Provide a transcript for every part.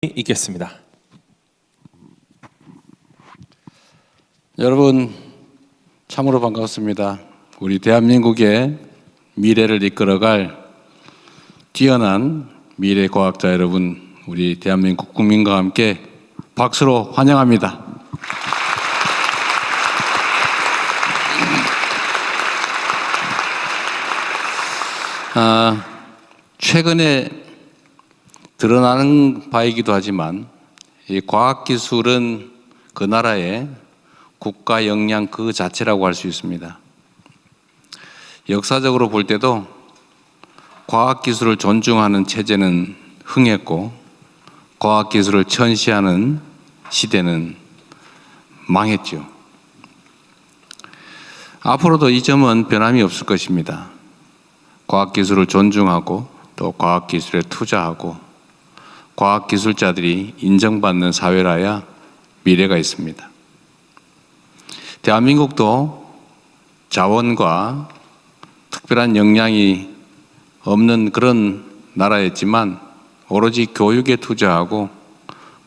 있겠습니다. 여러분 참으로 반갑습니다. 우리 대한민국의 미래를 이끌어갈 뛰어난 미래과학자 여러분, 우리 대한민국 국민과 함께 박수로 환영합니다. 최근에 드러나는 바이기도 하지만 이 과학기술은 그 나라의 국가 역량 그 자체라고 할 수 있습니다. 역사적으로 볼 때도 과학기술을 존중하는 체제는 흥했고 과학기술을 천시하는 시대는 망했죠. 앞으로도 이 점은 변함이 없을 것입니다. 과학기술을 존중하고 또 과학기술에 투자하고 과학기술자들이 인정받는 사회라야 미래가 있습니다. 대한민국도 자원과 특별한 역량이 없는 그런 나라였지만 오로지 교육에 투자하고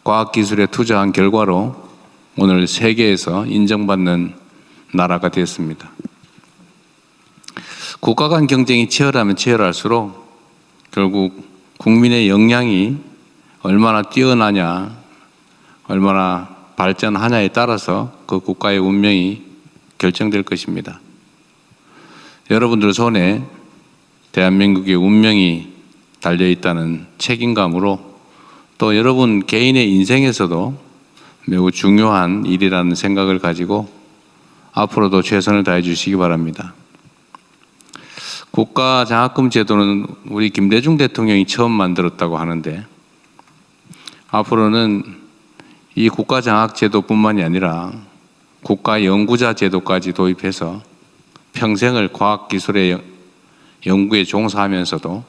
과학기술에 투자한 결과로 오늘 세계에서 인정받는 나라가 됐습니다. 국가 간 경쟁이 치열하면 치열할수록 결국 국민의 역량이 얼마나 뛰어나냐, 얼마나 발전하냐에 따라서 그 국가의 운명이 결정될 것입니다. 여러분들 손에 대한민국의 운명이 달려있다는 책임감으로 또 여러분 개인의 인생에서도 매우 중요한 일이라는 생각을 가지고 앞으로도 최선을 다해 주시기 바랍니다. 국가장학금 제도는 우리 김대중 대통령이 처음 만들었다고 하는데 앞으로는 이 국가장학제도뿐만이 아니라 국가연구자 제도까지 도입해서 평생을 과학기술의 연구에 종사하면서도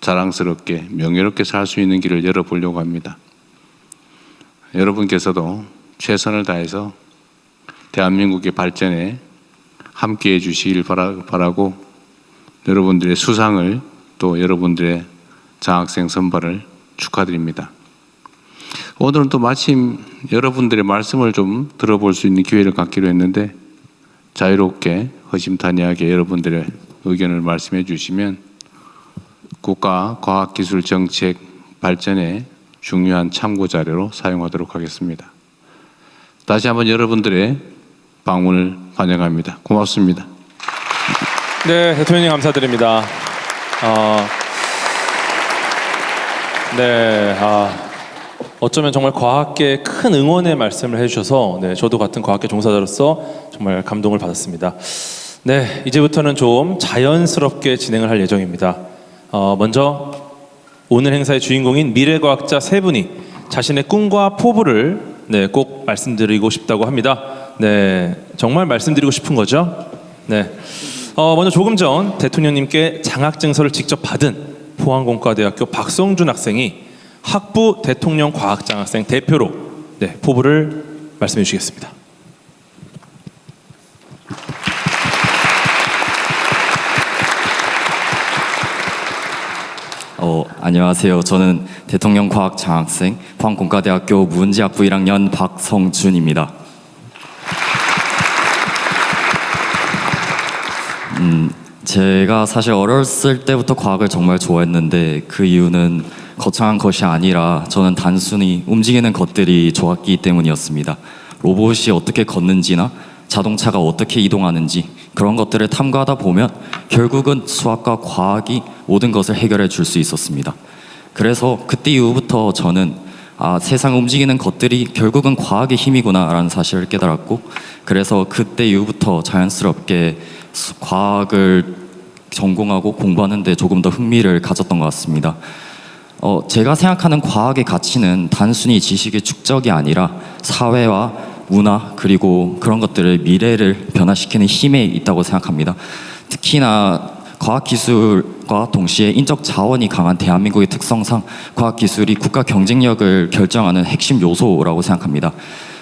자랑스럽게 명예롭게 살 수 있는 길을 열어보려고 합니다. 여러분께서도 최선을 다해서 대한민국의 발전에 함께해 주시길 바라고 여러분들의 수상을 또 여러분들의 장학생 선발을 축하드립니다. 오늘은 또 마침 여러분들의 말씀을 좀 들어볼 수 있는 기회를 갖기로 했는데 자유롭게 허심탄회하게 여러분들의 의견을 말씀해 주시면 국가 과학기술 정책 발전에 중요한 참고 자료로 사용하도록 하겠습니다. 다시 한번 여러분들의 방문을 환영합니다. 고맙습니다. 네, 대통령님 감사드립니다. 어쩌면 정말 과학계에 큰 응원의 말씀을 해주셔서 저도 같은 과학계 종사자로서 정말 감동을 받았습니다. 네, 이제부터는 좀 자연스럽게 진행을 할 예정입니다. 먼저 오늘 행사의 주인공인 미래과학자 세 분이 자신의 꿈과 포부를 꼭 말씀드리고 싶다고 합니다. 네, 정말 말씀드리고 싶은 거죠? 네. 먼저 조금 전 대통령님께 장학증서를 직접 받은 포항공과대학교 박성준 학생이 학부 대통령 과학장학생 대표로 포부를 말씀해 주시겠습니다. 안녕하세요. 저는 대통령 과학장학생 포항공과대학교 문제학부 1학년 박성준입니다. 제가 사실 어렸을 때부터 과학을 정말 좋아했는데 그 이유는 거창한 것이 아니라 저는 단순히 움직이는 것들이 좋았기 때문이었습니다. 로봇이 어떻게 걷는지나 자동차가 어떻게 이동하는지 그런 것들을 탐구하다 보면 결국은 수학과 과학이 모든 것을 해결해 줄 수 있었습니다. 그래서 그때 이후부터 저는 세상 움직이는 것들이 결국은 과학의 힘이구나 라는 사실을 깨달았고 그래서 그때 이후부터 자연스럽게 과학을 전공하고 공부하는 데 조금 더 흥미를 가졌던 것 같습니다. 제가 생각하는 과학의 가치는 단순히 지식의 축적이 아니라 사회와 문화 그리고 그런 것들을 미래를 변화시키는 힘에 있다고 생각합니다. 특히나 과학기술과 동시에 인적 자원이 강한 대한민국의 특성상 과학기술이 국가 경쟁력을 결정하는 핵심 요소라고 생각합니다.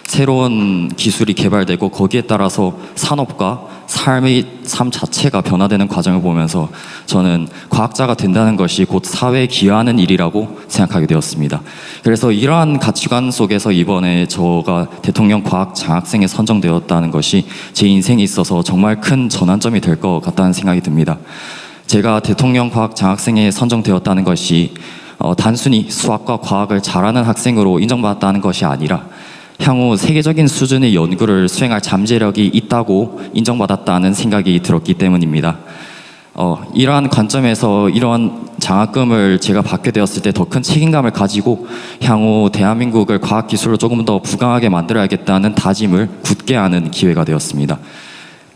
새로운 기술이 개발되고 거기에 따라서 산업과 삶 자체가 변화되는 과정을 보면서 저는 과학자가 된다는 것이 곧 사회에 기여하는 일이라고 생각하게 되었습니다. 그래서 이러한 가치관 속에서 이번에 저가 대통령 과학 장학생에 선정되었다는 것이 제 인생에 있어서 정말 큰 전환점이 될 것 같다는 생각이 듭니다. 제가 대통령 과학 장학생에 선정되었다는 것이 단순히 수학과 과학을 잘하는 학생으로 인정받았다는 것이 아니라 향후 세계적인 수준의 연구를 수행할 잠재력이 있다고 인정받았다는 생각이 들었기 때문입니다. 이러한 관점에서 이러한 장학금을 제가 받게 되었을 때 더 큰 책임감을 가지고 향후 대한민국을 과학기술로 조금 더 부강하게 만들어야겠다는 다짐을 굳게 하는 기회가 되었습니다.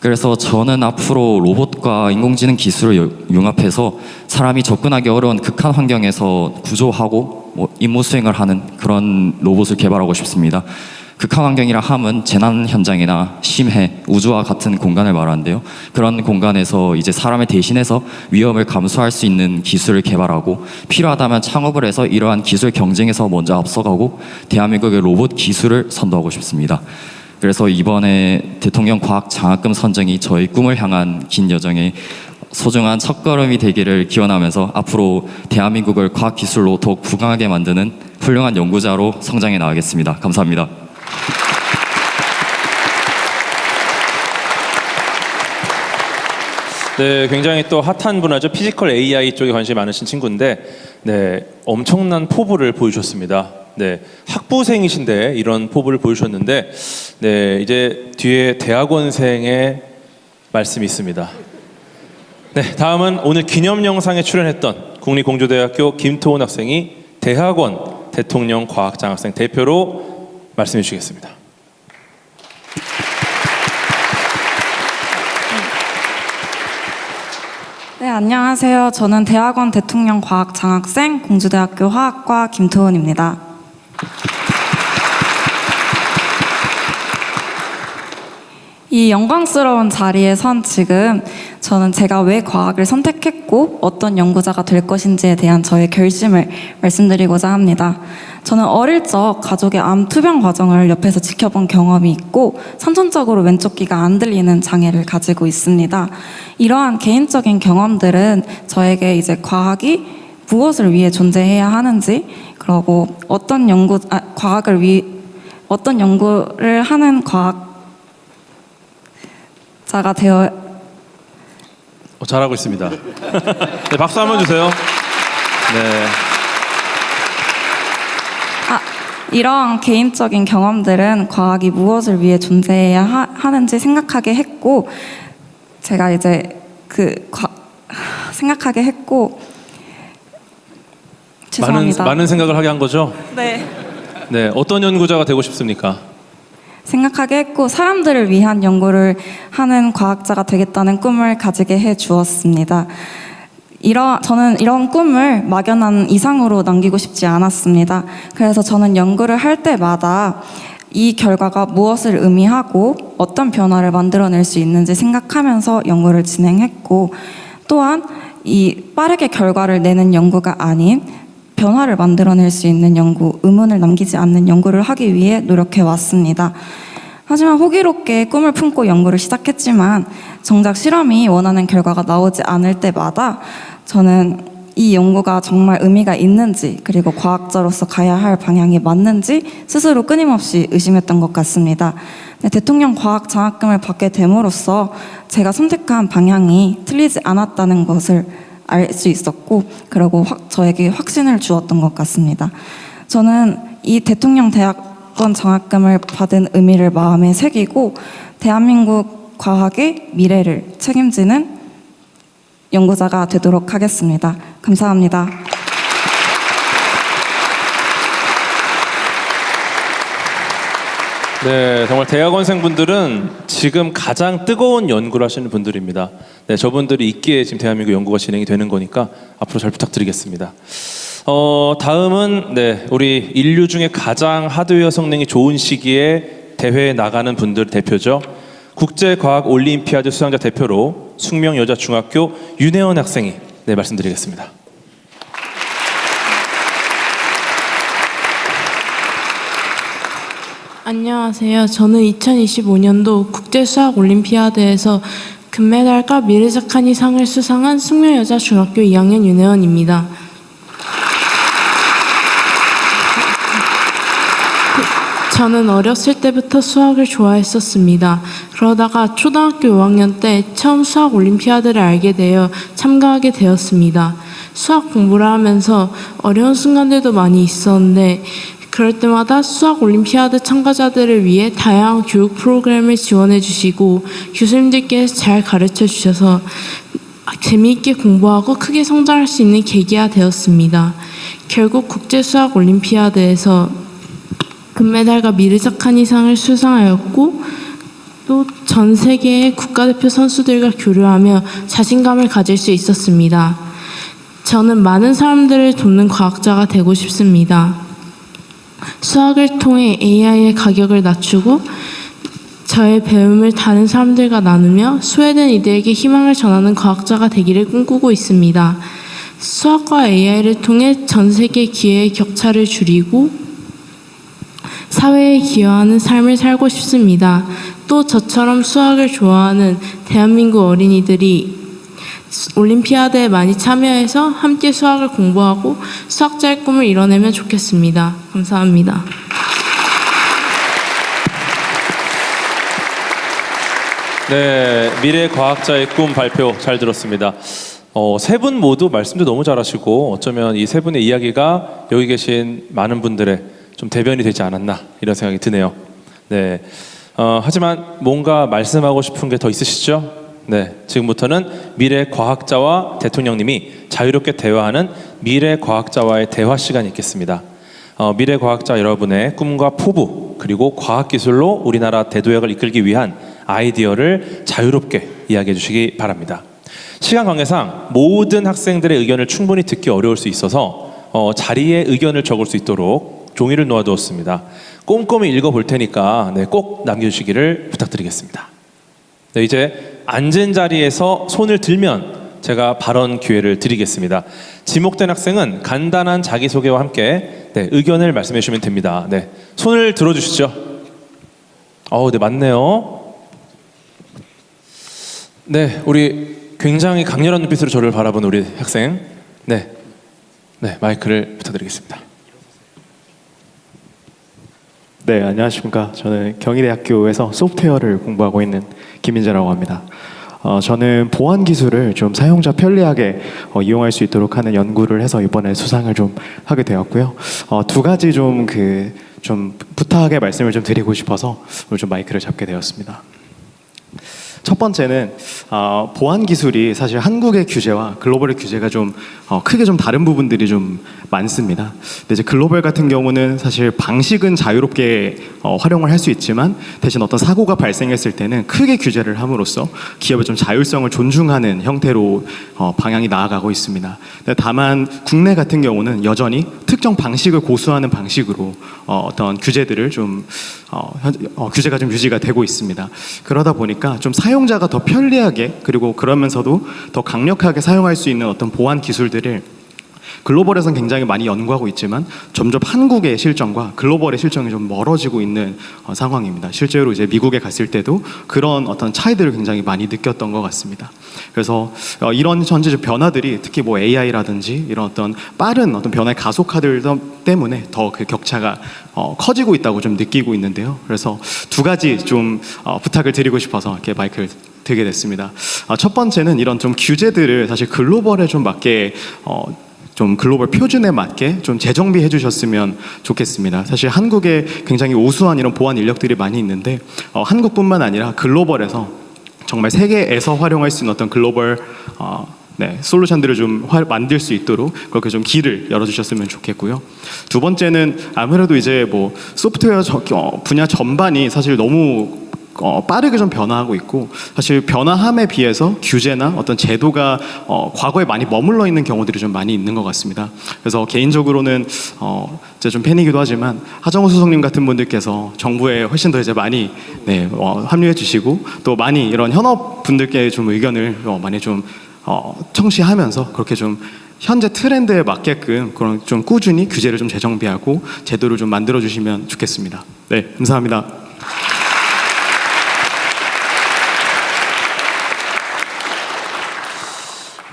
그래서 저는 앞으로 로봇과 인공지능 기술을 융합해서 사람이 접근하기 어려운 극한 환경에서 구조하고 임무 수행을 하는 그런 로봇을 개발하고 싶습니다. 극한 환경이라 함은 재난 현장이나 심해, 우주와 같은 공간을 말하는데요. 그런 공간에서 이제 사람을 대신해서 위험을 감수할 수 있는 기술을 개발하고 필요하다면 창업을 해서 이러한 기술 경쟁에서 먼저 앞서가고 대한민국의 로봇 기술을 선도하고 싶습니다. 그래서 이번에 대통령 과학 장학금 선정이 저의 꿈을 향한 긴 여정에 소중한 첫걸음이 되기를 기원하면서 앞으로 대한민국을 과학기술로 더욱 부강하게 만드는 훌륭한 연구자로 성장해 나가겠습니다. 감사합니다. 네, 굉장히 또 핫한 분야죠. 피지컬 AI 쪽에 관심이 많으신 친구인데, 네, 엄청난 포부를 보여주셨습니다. 네, 학부생이신데 이런 포부를 보여주셨는데, 네, 이제 뒤에 대학원생의 말씀이 있습니다. 네, 다음은 오늘 기념 영상에 출연했던 국립공주대학교 김토훈 학생이 대학원 대통령 과학장학생 대표로 말씀해 주시겠습니다. 네, 안녕하세요. 저는 대학원 대통령 과학장학생 공주대학교 화학과 김토훈입니다. 이 영광스러운 자리에 선 지금 저는 제가 왜 과학을 선택했고 어떤 연구자가 될 것인지에 대한 저의 결심을 말씀드리고자 합니다. 저는 어릴 적 가족의 암 투병 과정을 옆에서 지켜본 경험이 있고 선천적으로 왼쪽 귀가 안 들리는 장애를 가지고 있습니다. 이러한 개인적인 경험들은 저에게 이제 과학이 무엇을 위해 존재해야 하는지, 그리고 어떤 연구를 하는 과학자가 되어 잘하고 있습니다. 네, 박수 한번 주세요. 네. 이러한 개인적인 경험들은 과학이 무엇을 위해 존재해야 하는지 생각하게 했고, 제가 이제 생각하게 했고, 죄송합니다. 많은 생각을 하게 한 거죠? 네. 네, 어떤 연구자가 되고 싶습니까? 생각하게 했고, 사람들을 위한 연구를 하는 과학자가 되겠다는 꿈을 가지게 해 주었습니다. 저는 이런 꿈을 막연한 이상으로 남기고 싶지 않았습니다. 그래서 저는 연구를 할 때마다 이 결과가 무엇을 의미하고 어떤 변화를 만들어낼 수 있는지 생각하면서 연구를 진행했고, 또한 이 빠르게 결과를 내는 연구가 아닌 변화를 만들어낼 수 있는 연구, 의문을 남기지 않는 연구를 하기 위해 노력해 왔습니다. 하지만 호기롭게 꿈을 품고 연구를 시작했지만 정작 실험이 원하는 결과가 나오지 않을 때마다 저는 이 연구가 정말 의미가 있는지, 그리고 과학자로서 가야 할 방향이 맞는지 스스로 끊임없이 의심했던 것 같습니다. 대통령 과학 장학금을 받게 됨으로써 제가 선택한 방향이 틀리지 않았다는 것을 알 수 있었고, 그리고 저에게 확신을 주었던 것 같습니다. 저는 이 대통령 대학원 장학금을 받은 의미를 마음에 새기고 대한민국 과학의 미래를 책임지는 연구자가 되도록 하겠습니다. 감사합니다. 네, 정말 대학원생분들은 지금 가장 뜨거운 연구를 하시는 분들입니다. 네, 저분들이 있기에 지금 대한민국 연구가 진행이 되는 거니까 앞으로 잘 부탁드리겠습니다. 다음은 우리 인류 중에 가장 하드웨어 성능이 좋은 시기에 대회에 나가는 분들 대표죠. 국제과학올림피아드 수상자 대표로 숙명여자중학교 윤혜원 학생이 말씀드리겠습니다. 안녕하세요. 저는 2025년도 국제수학올림피아드에서 금메달과 미르자카니 상을 수상한 숙명여자 중학교 2학년 윤혜원입니다. 저는 어렸을 때부터 수학을 좋아했었습니다. 그러다가 초등학교 5학년 때 처음 수학 올림피아드를 알게 되어 참가하게 되었습니다. 수학 공부를 하면서 어려운 순간들도 많이 있었는데 그럴 때마다 수학 올림피아드 참가자들을 위해 다양한 교육 프로그램을 지원해 주시고 교수님들께서 잘 가르쳐 주셔서 재미있게 공부하고 크게 성장할 수 있는 계기가 되었습니다. 결국 국제수학 올림피아드에서 금메달과 미르자카니 상을 수상하였고 또 전 세계의 국가대표 선수들과 교류하며 자신감을 가질 수 있었습니다. 저는 많은 사람들을 돕는 과학자가 되고 싶습니다. 수학을 통해 AI의 가격을 낮추고 저의 배움을 다른 사람들과 나누며 소외된 이들에게 희망을 전하는 과학자가 되기를 꿈꾸고 있습니다. 수학과 AI를 통해 전 세계 기회의 격차를 줄이고 사회에 기여하는 삶을 살고 싶습니다. 또 저처럼 수학을 좋아하는 대한민국 어린이들이 올림피아드에 많이 참여해서 함께 수학을 공부하고 수학자의 꿈을 이뤄내면 좋겠습니다. 감사합니다. 네, 미래 과학자의 꿈 발표 잘 들었습니다. 세 분 모두 말씀도 너무 잘하시고 어쩌면 이 세 분의 이야기가 여기 계신 많은 분들의 좀 대변이 되지 않았나 이런 생각이 드네요. 네, 하지만 뭔가 말씀하고 싶은 게 더 있으시죠? 네, 지금부터는 미래 과학자와 대통령님이 자유롭게 대화하는 미래 과학자와의 대화 시간이 있겠습니다. 미래 과학자 여러분의 꿈과 포부 그리고 과학기술로 우리나라 대도약을 이끌기 위한 아이디어를 자유롭게 이야기해 주시기 바랍니다. 시간 관계상 모든 학생들의 의견을 충분히 듣기 어려울 수 있어서 자리에 의견을 적을 수 있도록 종이를 놓아두었습니다. 꼼꼼히 읽어볼 테니까 꼭 남겨주시기를 부탁드리겠습니다. 네, 이제 앉은 자리에서 손을 들면 제가 발언 기회를 드리겠습니다. 지목된 학생은 간단한 자기소개와 함께 의견을 말씀해 주시면 됩니다. 네, 손을 들어주시죠. 네, 맞네요. 네, 우리 굉장히 강렬한 눈빛으로 저를 바라본 우리 학생. 네, 마이크를 부탁드리겠습니다. 네, 안녕하십니까. 저는 경희대학교에서 소프트웨어를 공부하고 있는 김민재라고 합니다. 저는 보안 기술을 좀 사용자 편리하게 이용할 수 있도록 하는 연구를 해서 이번에 수상을 좀 하게 되었고요. 두 가지 좀 부탁의 말씀을 좀 드리고 싶어서 오늘 좀 마이크를 잡게 되었습니다. 첫 번째는 보안 기술이 사실 한국의 규제와 글로벌의 규제가 좀 크게 좀 다른 부분들이 좀 많습니다. 근데 이제 글로벌 같은 경우는 사실 방식은 자유롭게 활용을 할 수 있지만 대신 어떤 사고가 발생했을 때는 크게 규제를 함으로써 기업의 좀 자율성을 존중하는 형태로 방향이 나아가고 있습니다. 근데 다만 국내 같은 경우는 여전히 특정 방식을 고수하는 방식으로 어떤 규제들을 좀 규제가 좀 유지가 되고 있습니다. 그러다 보니까 좀 사용자가 더 편리하게 그리고 그러면서도 더 강력하게 사용할 수 있는 어떤 보안 기술들을 글로벌에서는 굉장히 많이 연구하고 있지만 점점 한국의 실정과 글로벌의 실정이 좀 멀어지고 있는 상황입니다. 실제로 이제 미국에 갔을 때도 그런 어떤 차이들을 굉장히 많이 느꼈던 것 같습니다. 그래서 이런 현재 변화들이 특히 뭐 AI라든지 이런 어떤 빠른 어떤 변화의 가속화들 때문에 더 그 격차가 커지고 있다고 좀 느끼고 있는데요. 그래서 두 가지 좀 부탁을 드리고 싶어서 이렇게 마이크를 들게 됐습니다. 첫 번째는 이런 좀 규제들을 사실 글로벌에 좀 맞게 좀 글로벌 표준에 맞게 좀 재정비해 주셨으면 좋겠습니다. 사실 한국에 굉장히 우수한 이런 보안 인력들이 많이 있는데 한국뿐만 아니라 글로벌에서 정말 세계에서 활용할 수 있는 어떤 글로벌 솔루션들을 좀 만들 수 있도록 그렇게 좀 길을 열어주셨으면 좋겠고요. 두 번째는 아무래도 이제 뭐 소프트웨어 분야 전반이 사실 너무 빠르게 좀 변화하고 있고 사실 변화함에 비해서 규제나 어떤 제도가 과거에 많이 머물러 있는 경우들이 좀 많이 있는 것 같습니다. 그래서 개인적으로는 이제 좀 팬이기도 하지만 하정우 수석님 같은 분들께서 정부에 훨씬 더 이제 많이 합류해 주시고 또 많이 이런 현업 분들께 좀 의견을 많이 좀 청취하면서 그렇게 좀 현재 트렌드에 맞게끔 그런 좀 꾸준히 규제를 좀 재정비하고 제도를 좀 만들어 주시면 좋겠습니다. 네, 감사합니다.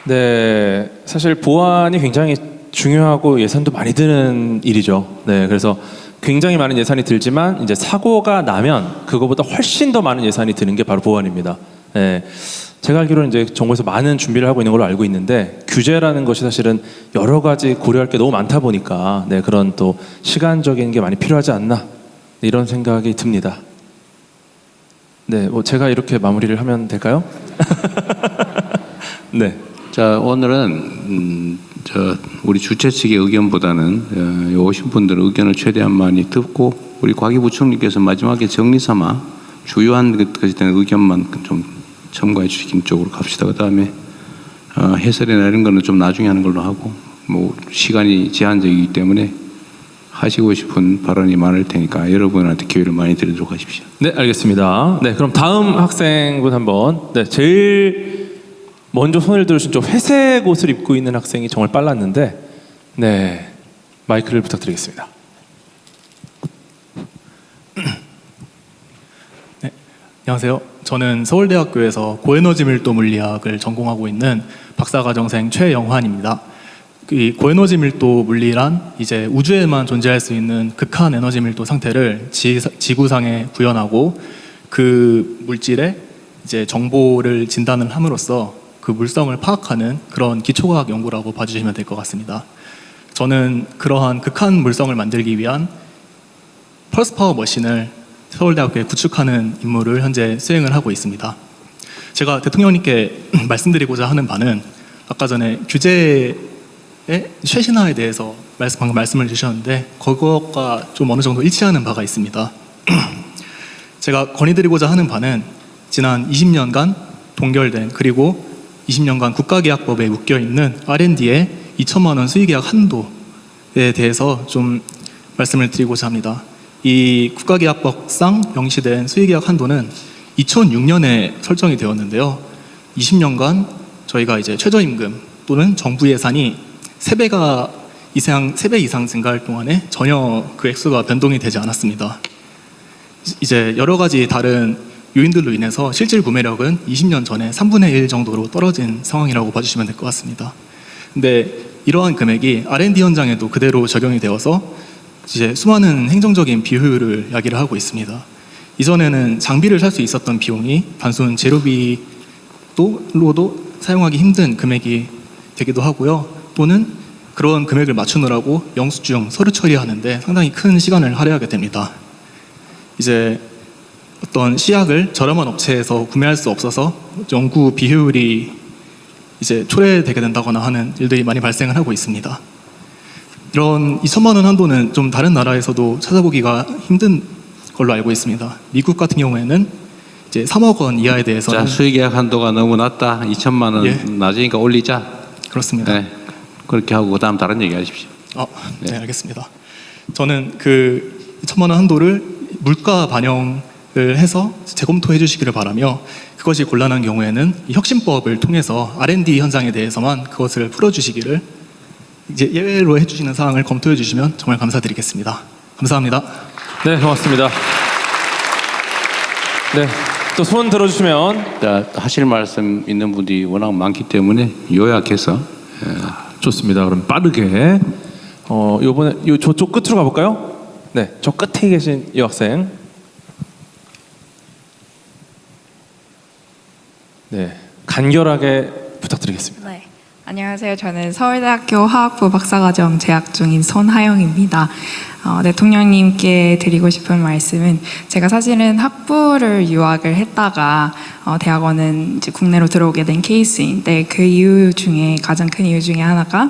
네, 사실 보안이 굉장히 중요하고 예산도 많이 드는 일이죠. 네, 그래서 굉장히 많은 예산이 들지만 이제 사고가 나면 그거보다 훨씬 더 많은 예산이 드는 게 바로 보안입니다. 네, 제가 알기로는 이제 정부에서 많은 준비를 하고 있는 걸로 알고 있는데 규제라는 것이 사실은 여러 가지 고려할 게 너무 많다 보니까 네, 그런 또 시간적인 게 많이 필요하지 않나 이런 생각이 듭니다. 네, 뭐 제가 이렇게 마무리를 하면 될까요? 네. 자, 오늘은 우리 주최 측의 의견보다는 오신 분들의 의견을 최대한 많이 듣고 우리 과기부총리께서 마지막에 정리 삼아 주요한 것에 대한 의견만 좀 첨가해 주시는 쪽으로 갑시다. 그다음에 해설이나 이런 거는 좀 나중에 하는 걸로 하고 뭐 시간이 제한적이기 때문에 하시고 싶은 발언이 많을 테니까 여러분한테 기회를 많이 드리도록 하십시오. 네, 알겠습니다. 네, 그럼 다음 학생분 한번. 네, 제일 먼저 손을 들으신 저 회색 옷을 입고 있는 학생이 정말 빨랐는데, 네, 마이크를 부탁드리겠습니다. 네, 안녕하세요. 저는 서울대학교에서 고에너지 밀도 물리학을 전공하고 있는 박사과정생 최영환입니다. 이 고에너지 밀도 물리란 이제 우주에만 존재할 수 있는 극한 에너지 밀도 상태를 지구상에 구현하고 그 물질에 이제 정보를 진단을 함으로써 그 물성을 파악하는 그런 기초과학 연구라고 봐주시면 될 것 같습니다. 저는 그러한 극한 물성을 만들기 위한 펄스 파워 머신을 서울대학교에 구축하는 임무를 현재 수행을 하고 있습니다. 제가 대통령님께 말씀드리고자 하는 바는 아까 전에 규제의 최신화에 대해서 방금 말씀을 주셨는데 그것과 좀 어느 정도 일치하는 바가 있습니다. 제가 건의드리고자 하는 바는 지난 20년간 동결된 그리고 20년간 국가계약법에 묶여있는 R&D의 2천만 원 수의계약 한도에 대해서 좀 말씀을 드리고자 합니다. 이 국가계약법상 명시된 수의계약 한도는 2006년에 설정이 되었는데요. 20년간 저희가 이제 최저임금 또는 정부 예산이 3배 이상 증가할 동안에 전혀 그 액수가 변동이 되지 않았습니다. 이제 여러 가지 다른 요인들로 인해서 실질 구매력은 20년 전에 3분의 1 정도로 떨어진 상황이라고 봐주시면 될 것 같습니다. 근데 이러한 금액이 R&D 현장에도 그대로 적용이 되어서 이제 수많은 행정적인 비효율을 야기를 하고 있습니다. 이전에는 장비를 살 수 있었던 비용이 단순 재료비로도 사용하기 힘든 금액이 되기도 하고요. 또는 그런 금액을 맞추느라고 영수증, 서류 처리하는데 상당히 큰 시간을 할애하게 됩니다. 이제 어떤 시약을 저렴한 업체에서 구매할 수 없어서 연구 비효율이 이제 초래되게 된다거나 하는 일들이 많이 발생을 하고 있습니다. 이런 2천만 원 한도는 좀 다른 나라에서도 찾아보기가 힘든 걸로 알고 있습니다. 미국 같은 경우에는 이제 3억 원 이하에 대해서는 자, 수의계약 한도가 너무 낮다. 2천만 원 예. 낮으니까 올리자. 그렇습니다. 네, 그렇게 하고 그다음 다른 얘기 하십시오. 네, 알겠습니다. 저는 그 2천만 원 한도를 물가 반영을 해서 재검토해 주시기를 바라며 그것이 곤란한 경우에는 이 혁신법을 통해서 R&D 현장에 대해서만 그것을 풀어주시기를 이제 예외로 해주시는 사항을 검토해 주시면 정말 감사드리겠습니다. 감사합니다. 네, 고맙습니다. 네, 또 손 들어주시면. 자, 하실 말씀 있는 분이 워낙 많기 때문에 요약해서 좋습니다. 그럼 빠르게 요번에 저쪽 끝으로 가볼까요? 네, 저 끝에 계신 이 학생. 네, 간결하게 부탁드리겠습니다. 네, 안녕하세요. 저는 서울대학교 화학부 박사과정 재학 중인 손하영입니다. 대통령님께 드리고 싶은 말씀은 제가 사실은 학부를 유학을 했다가 대학원은 이제 국내로 들어오게 된 케이스인데 그 이유 중에 가장 큰 이유 중에 하나가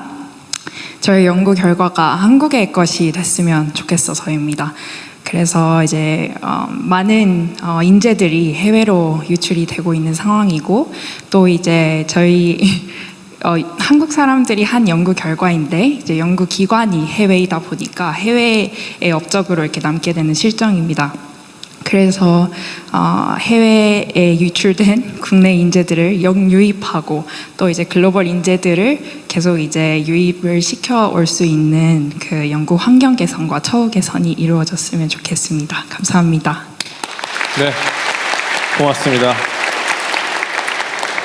저의 연구 결과가 한국의 것이 됐으면 좋겠어서입니다. 그래서 이제 많은 인재들이 해외로 유출이 되고 있는 상황이고 또 이제 저희 한국 사람들이 한 연구 결과인데 이제 연구 기관이 해외이다 보니까 해외의 업적으로 이렇게 남게 되는 실정입니다. 그래서 해외에 유출된 국내 인재들을 역유입하고 또 이제 글로벌 인재들을 계속 이제 유입을 시켜 올 수 있는 그 연구 환경 개선과 처우 개선이 이루어졌으면 좋겠습니다. 감사합니다. 네, 고맙습니다.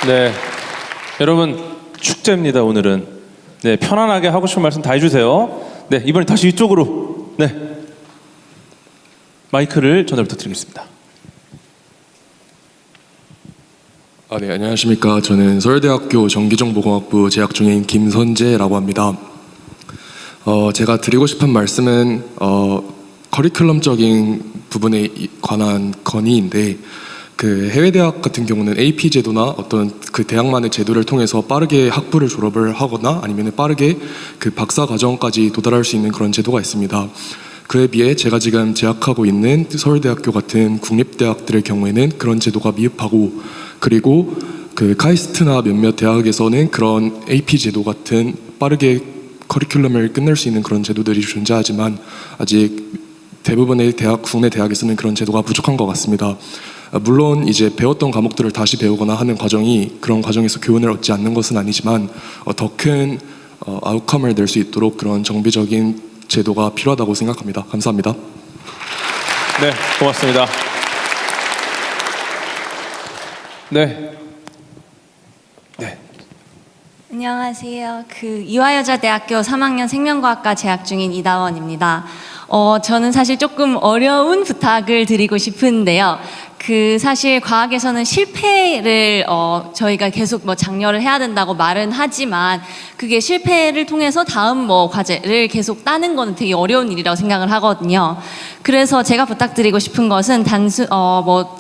네, 여러분 축제입니다. 오늘은 네 편안하게 하고 싶은 말씀 다 해주세요. 네, 이번에 다시 이쪽으로 네 마이크를 전달 부탁드리겠습니다. 네, 안녕하십니까. 저는 서울대학교 전기정보공학부 재학 중인 김선재라고 합니다. 제가 드리고 싶은 말씀은 커리큘럼적인 부분에 관한 건의인데, 그 해외 대학 같은 경우는 AP 제도나 어떤 그 대학만의 제도를 통해서 빠르게 학부를 졸업을 하거나 아니면 빠르게 그 박사 과정까지 도달할 수 있는 그런 제도가 있습니다. 그에 비해 제가 지금 재학하고 있는 서울대학교 같은 국립대학들의 경우에는 그런 제도가 미흡하고, 그리고 그 카이스트나 몇몇 대학에서는 그런 AP 제도 같은 빠르게 커리큘럼을 끝낼 수 있는 그런 제도들이 존재하지만 아직 대부분의 국내 대학에서는 그런 제도가 부족한 것 같습니다. 물론 이제 배웠던 과목들을 다시 배우거나 하는 과정이 그런 과정에서 교훈을 얻지 않는 것은 아니지만 더 큰 아웃컴을 낼 수 있도록 그런 정비적인 제도가 필요하다고 생각합니다. 감사합니다. 네, 고맙습니다. 네. 안녕하세요. 이화여자대학교 3학년 생명과학과 재학 중인 이다원입니다. 저는 사실 조금 어려운 부탁을 드리고 싶은데요. 사실 과학에서는 실패를 저희가 계속 장려를 해야 된다고 말은 하지만 그게 실패를 통해서 다음 과제를 계속 따는 거는 되게 어려운 일이라고 생각을 하거든요. 그래서 제가 부탁드리고 싶은 것은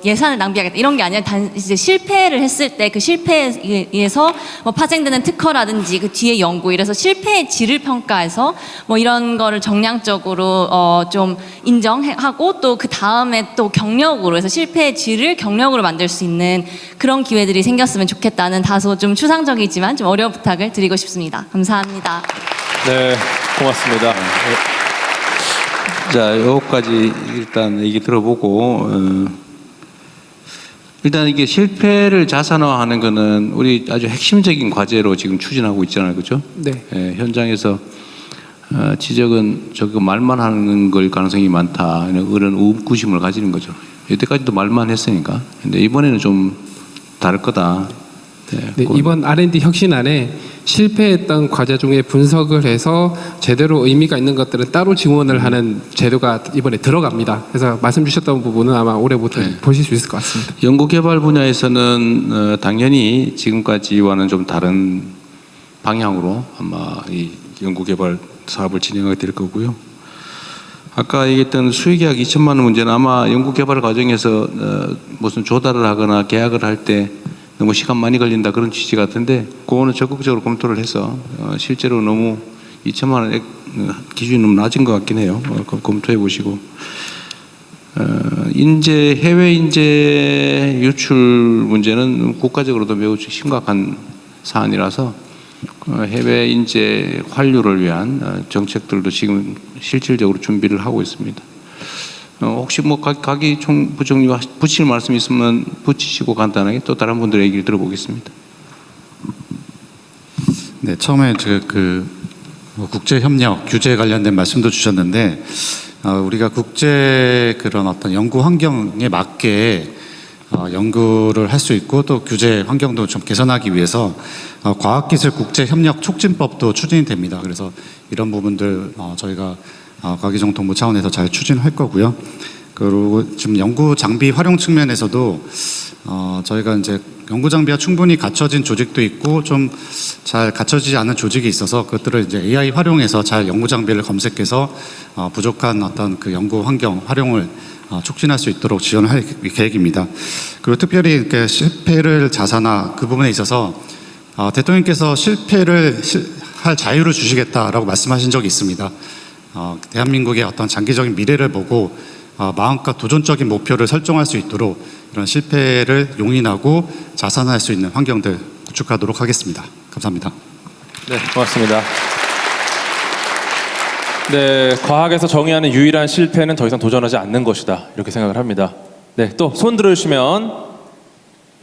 예산을 낭비하겠다 이런 게 아니라 이제 실패를 했을 때 그 실패에 의해서 파생되는 특허라든지 그 뒤에 연구, 이래서 실패의 질을 평가해서 이런 거를 정량적으로 좀 인정하고 또 그 다음에 또 경력으로 해서 실패의 질을 경력으로 만들 수 있는 그런 기회들이 생겼으면 좋겠다는 다소 좀 추상적이지만 좀 어려운 부탁을 드리고 싶습니다. 감사합니다. 네, 고맙습니다. 자, 여기까지 일단 얘기 들어보고 일단 이게 실패를 자산화하는 거는 우리 아주 핵심적인 과제로 지금 추진하고 있잖아요, 그렇죠? 네. 현장에서 지적은 저거 말만 하는 걸 가능성이 많다 이런 의구심을 가지는 거죠. 여태까지도 말만 했으니까. 근데 이번에는 좀 다를 거다. 네, 이번 R&D 혁신안에 실패했던 과제 중에 분석을 해서 제대로 의미가 있는 것들은 따로 지원을 하는 제도가 이번에 들어갑니다. 그래서 말씀 주셨던 부분은 아마 올해부터 보실 수 있을 것 같습니다. 연구개발 분야에서는 당연히 지금까지와는 좀 다른 방향으로 아마 이 연구개발 사업을 진행하게 될 거고요. 아까 얘기했던 수의계약 2천만 원 문제는 아마 연구개발 과정에서 무슨 조달을 하거나 계약을 할 때 너무 시간 많이 걸린다 그런 취지 같은데, 그거는 적극적으로 검토를 해서 실제로 너무 2천만 원 기준이 너무 낮은 것 같긴 해요. 검토해 보시고, 해외 인재 유출 문제는 국가적으로도 매우 심각한 사안이라서 해외 인재 환류를 위한 정책들도 지금 실질적으로 준비를 하고 있습니다. 혹시 가기 총부총리가 붙일 말씀 있으면 붙이시고 간단하게 또 다른 분들의 얘기를 들어보겠습니다. 네, 처음에 국제 협력 규제 관련된 말씀도 주셨는데, 우리가 국제 그런 어떤 연구 환경에 맞게 연구를 할 수 있고 또 규제 환경도 좀 개선하기 위해서 과학기술 국제협력 촉진법도 추진이 됩니다. 그래서 이런 부분들 저희가 과기정통부 차원에서 잘 추진할 거고요. 그리고 지금 연구 장비 활용 측면에서도 저희가 이제 연구 장비가 충분히 갖춰진 조직도 있고 좀 잘 갖춰지지 않은 조직이 있어서 그것들을 이제 AI 활용해서 잘 연구 장비를 검색해서 부족한 어떤 그 연구 환경 활용을 촉진할 수 있도록 지원할 계획입니다. 그리고 특별히 이렇게 실패를 자산화 그 부분에 있어서 대통령께서 실패를 할 자유를 주시겠다라고 말씀하신 적이 있습니다. 대한민국의 어떤 장기적인 미래를 보고 마음껏 도전적인 목표를 설정할 수 있도록 이런 실패를 용인하고 자산할 수 있는 환경들 구축하도록 하겠습니다. 감사합니다. 네, 고맙습니다. 네, 과학에서 정의하는 유일한 실패는 더 이상 도전하지 않는 것이다, 이렇게 생각을 합니다. 네, 또 손 들어주시면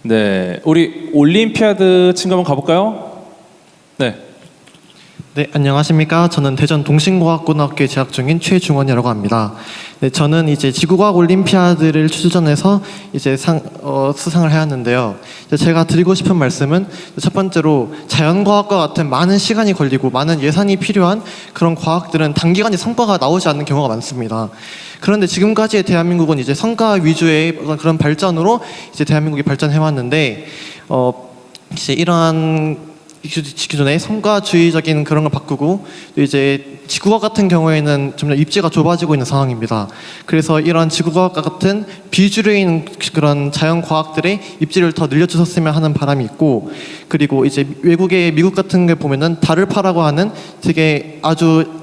네, 우리 올림피아드 친구 한번 가볼까요? 네. 네, 안녕하십니까. 저는 대전 동신고학고등학교에 재학 중인 최중원이라고 합니다. 네, 저는 이제 지구과학 올림피아드를 출전해서 이제 수상을 해왔는데요. 제가 드리고 싶은 말씀은 첫 번째로 자연과학과 같은 많은 시간이 걸리고 많은 예산이 필요한 그런 과학들은 단기간에 성과가 나오지 않는 경우가 많습니다. 그런데 지금까지의 대한민국은 이제 성과 위주의 그런 발전으로 이제 대한민국이 발전해왔는데, 이제 이러한 기존의 성과주의적인 그런 걸 바꾸고 또 이제 지구과학 같은 경우에는 점점 입지가 좁아지고 있는 상황입니다. 그래서 이런 지구과학과 같은 비주류인 그런 자연과학들의 입지를 더 늘려주셨으면 하는 바람이 있고, 그리고 이제 외국의 미국 같은 게 보면은 달을파라고 하는 되게 아주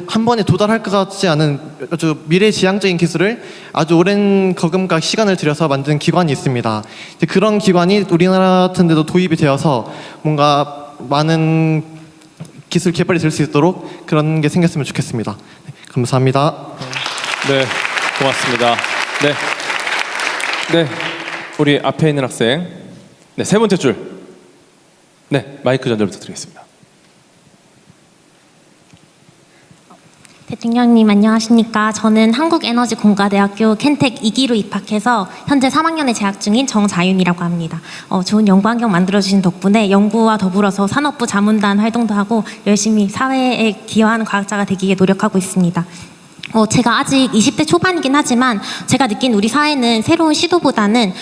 한 번에 도달할 것 같지 않은 아주 미래지향적인 기술을 아주 오랜 거금과 시간을 들여서 만든 기관이 있습니다. 그런 기관이 우리나라 같은 데도 도입이 되어서 뭔가 많은 기술 개발이 될 수 있도록 그런 게 생겼으면 좋겠습니다. 네, 감사합니다. 네, 고맙습니다. 네, 네, 우리 앞에 있는 학생, 네, 세 번째 줄, 네, 마이크 전달 부탁드리겠습니다. 대통령님 안녕하십니까. 저는 한국에너지공과대학교 켄텍 2기로 입학해서 현재 3학년에 재학 중인 정자윤이라고 합니다. 좋은 연구 환경 만들어주신 덕분에 연구와 더불어서 산업부 자문단 활동도 하고 열심히 사회에 기여하는 과학자가 되기 위해 노력하고 있습니다. 제가 아직 20대 초반이긴 하지만 제가 느낀 우리 사회는 새로운 시도보다는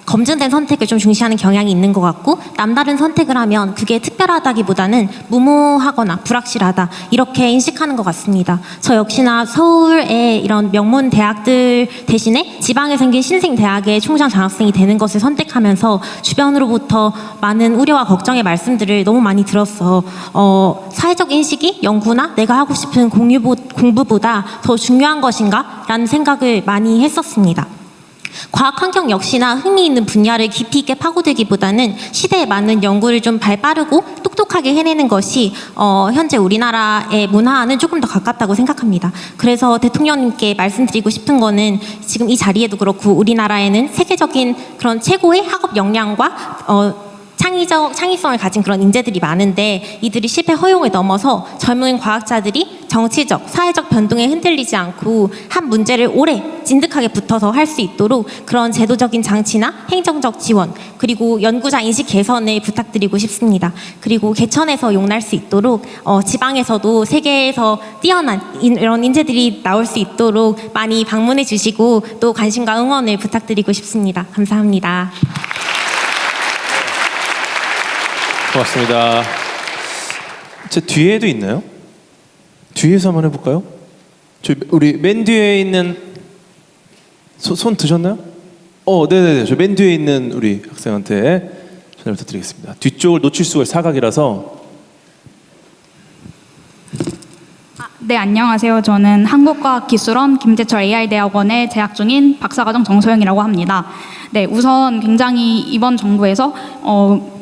검증된 선택을 좀 중시하는 경향이 있는 것 같고, 남다른 선택을 하면 그게 특별하다기보다는 무모하거나 불확실하다 이렇게 인식하는 것 같습니다. 저 역시나 서울의 이런 명문 대학들 대신에 지방에 생긴 신생 대학의 총장 장학생이 되는 것을 선택하면서 주변으로부터 많은 우려와 걱정의 말씀들을 너무 많이 들었어. 사회적 인식이 연구나 내가 하고 싶은 공부보다 더 중요한 것인가? 라는 생각을 많이 했었습니다. 과학 환경 역시나 흥미있는 분야를 깊이 있게 파고들기보다는 시대에 맞는 연구를 좀 발빠르고 똑똑하게 해내는 것이 현재 우리나라의 문화와는 조금 더 가깝다고 생각합니다. 그래서 대통령님께 말씀드리고 싶은 거는 지금 이 자리에도 그렇고 우리나라에는 세계적인 그런 최고의 학업 역량과 창의성을 가진 그런 인재들이 많은데, 이들이 실패 허용을 넘어서 젊은 과학자들이 정치적, 사회적 변동에 흔들리지 않고 한 문제를 오래 진득하게 붙어서 할 수 있도록 그런 제도적인 장치나 행정적 지원, 그리고 연구자 인식 개선을 부탁드리고 싶습니다. 그리고 개천에서 용날 수 있도록 지방에서도 세계에서 뛰어난 이런 인재들이 나올 수 있도록 많이 방문해 주시고 또 관심과 응원을 부탁드리고 싶습니다. 감사합니다. 고맙습니다. 제 뒤에도 있나요? 뒤에서 한번 해볼까요? 우리 맨 뒤에 있는 손 드셨나요? 네네네. 저 맨 뒤에 있는 우리 학생한테 전화 부탁드리겠습니다. 뒤쪽을 놓칠 수가 사각이라서. 네, 안녕하세요. 저는 한국과학기술원 김재철 AI대학원에 재학 중인 박사과정 정소영이라고 합니다. 네, 우선 굉장히 이번 정부에서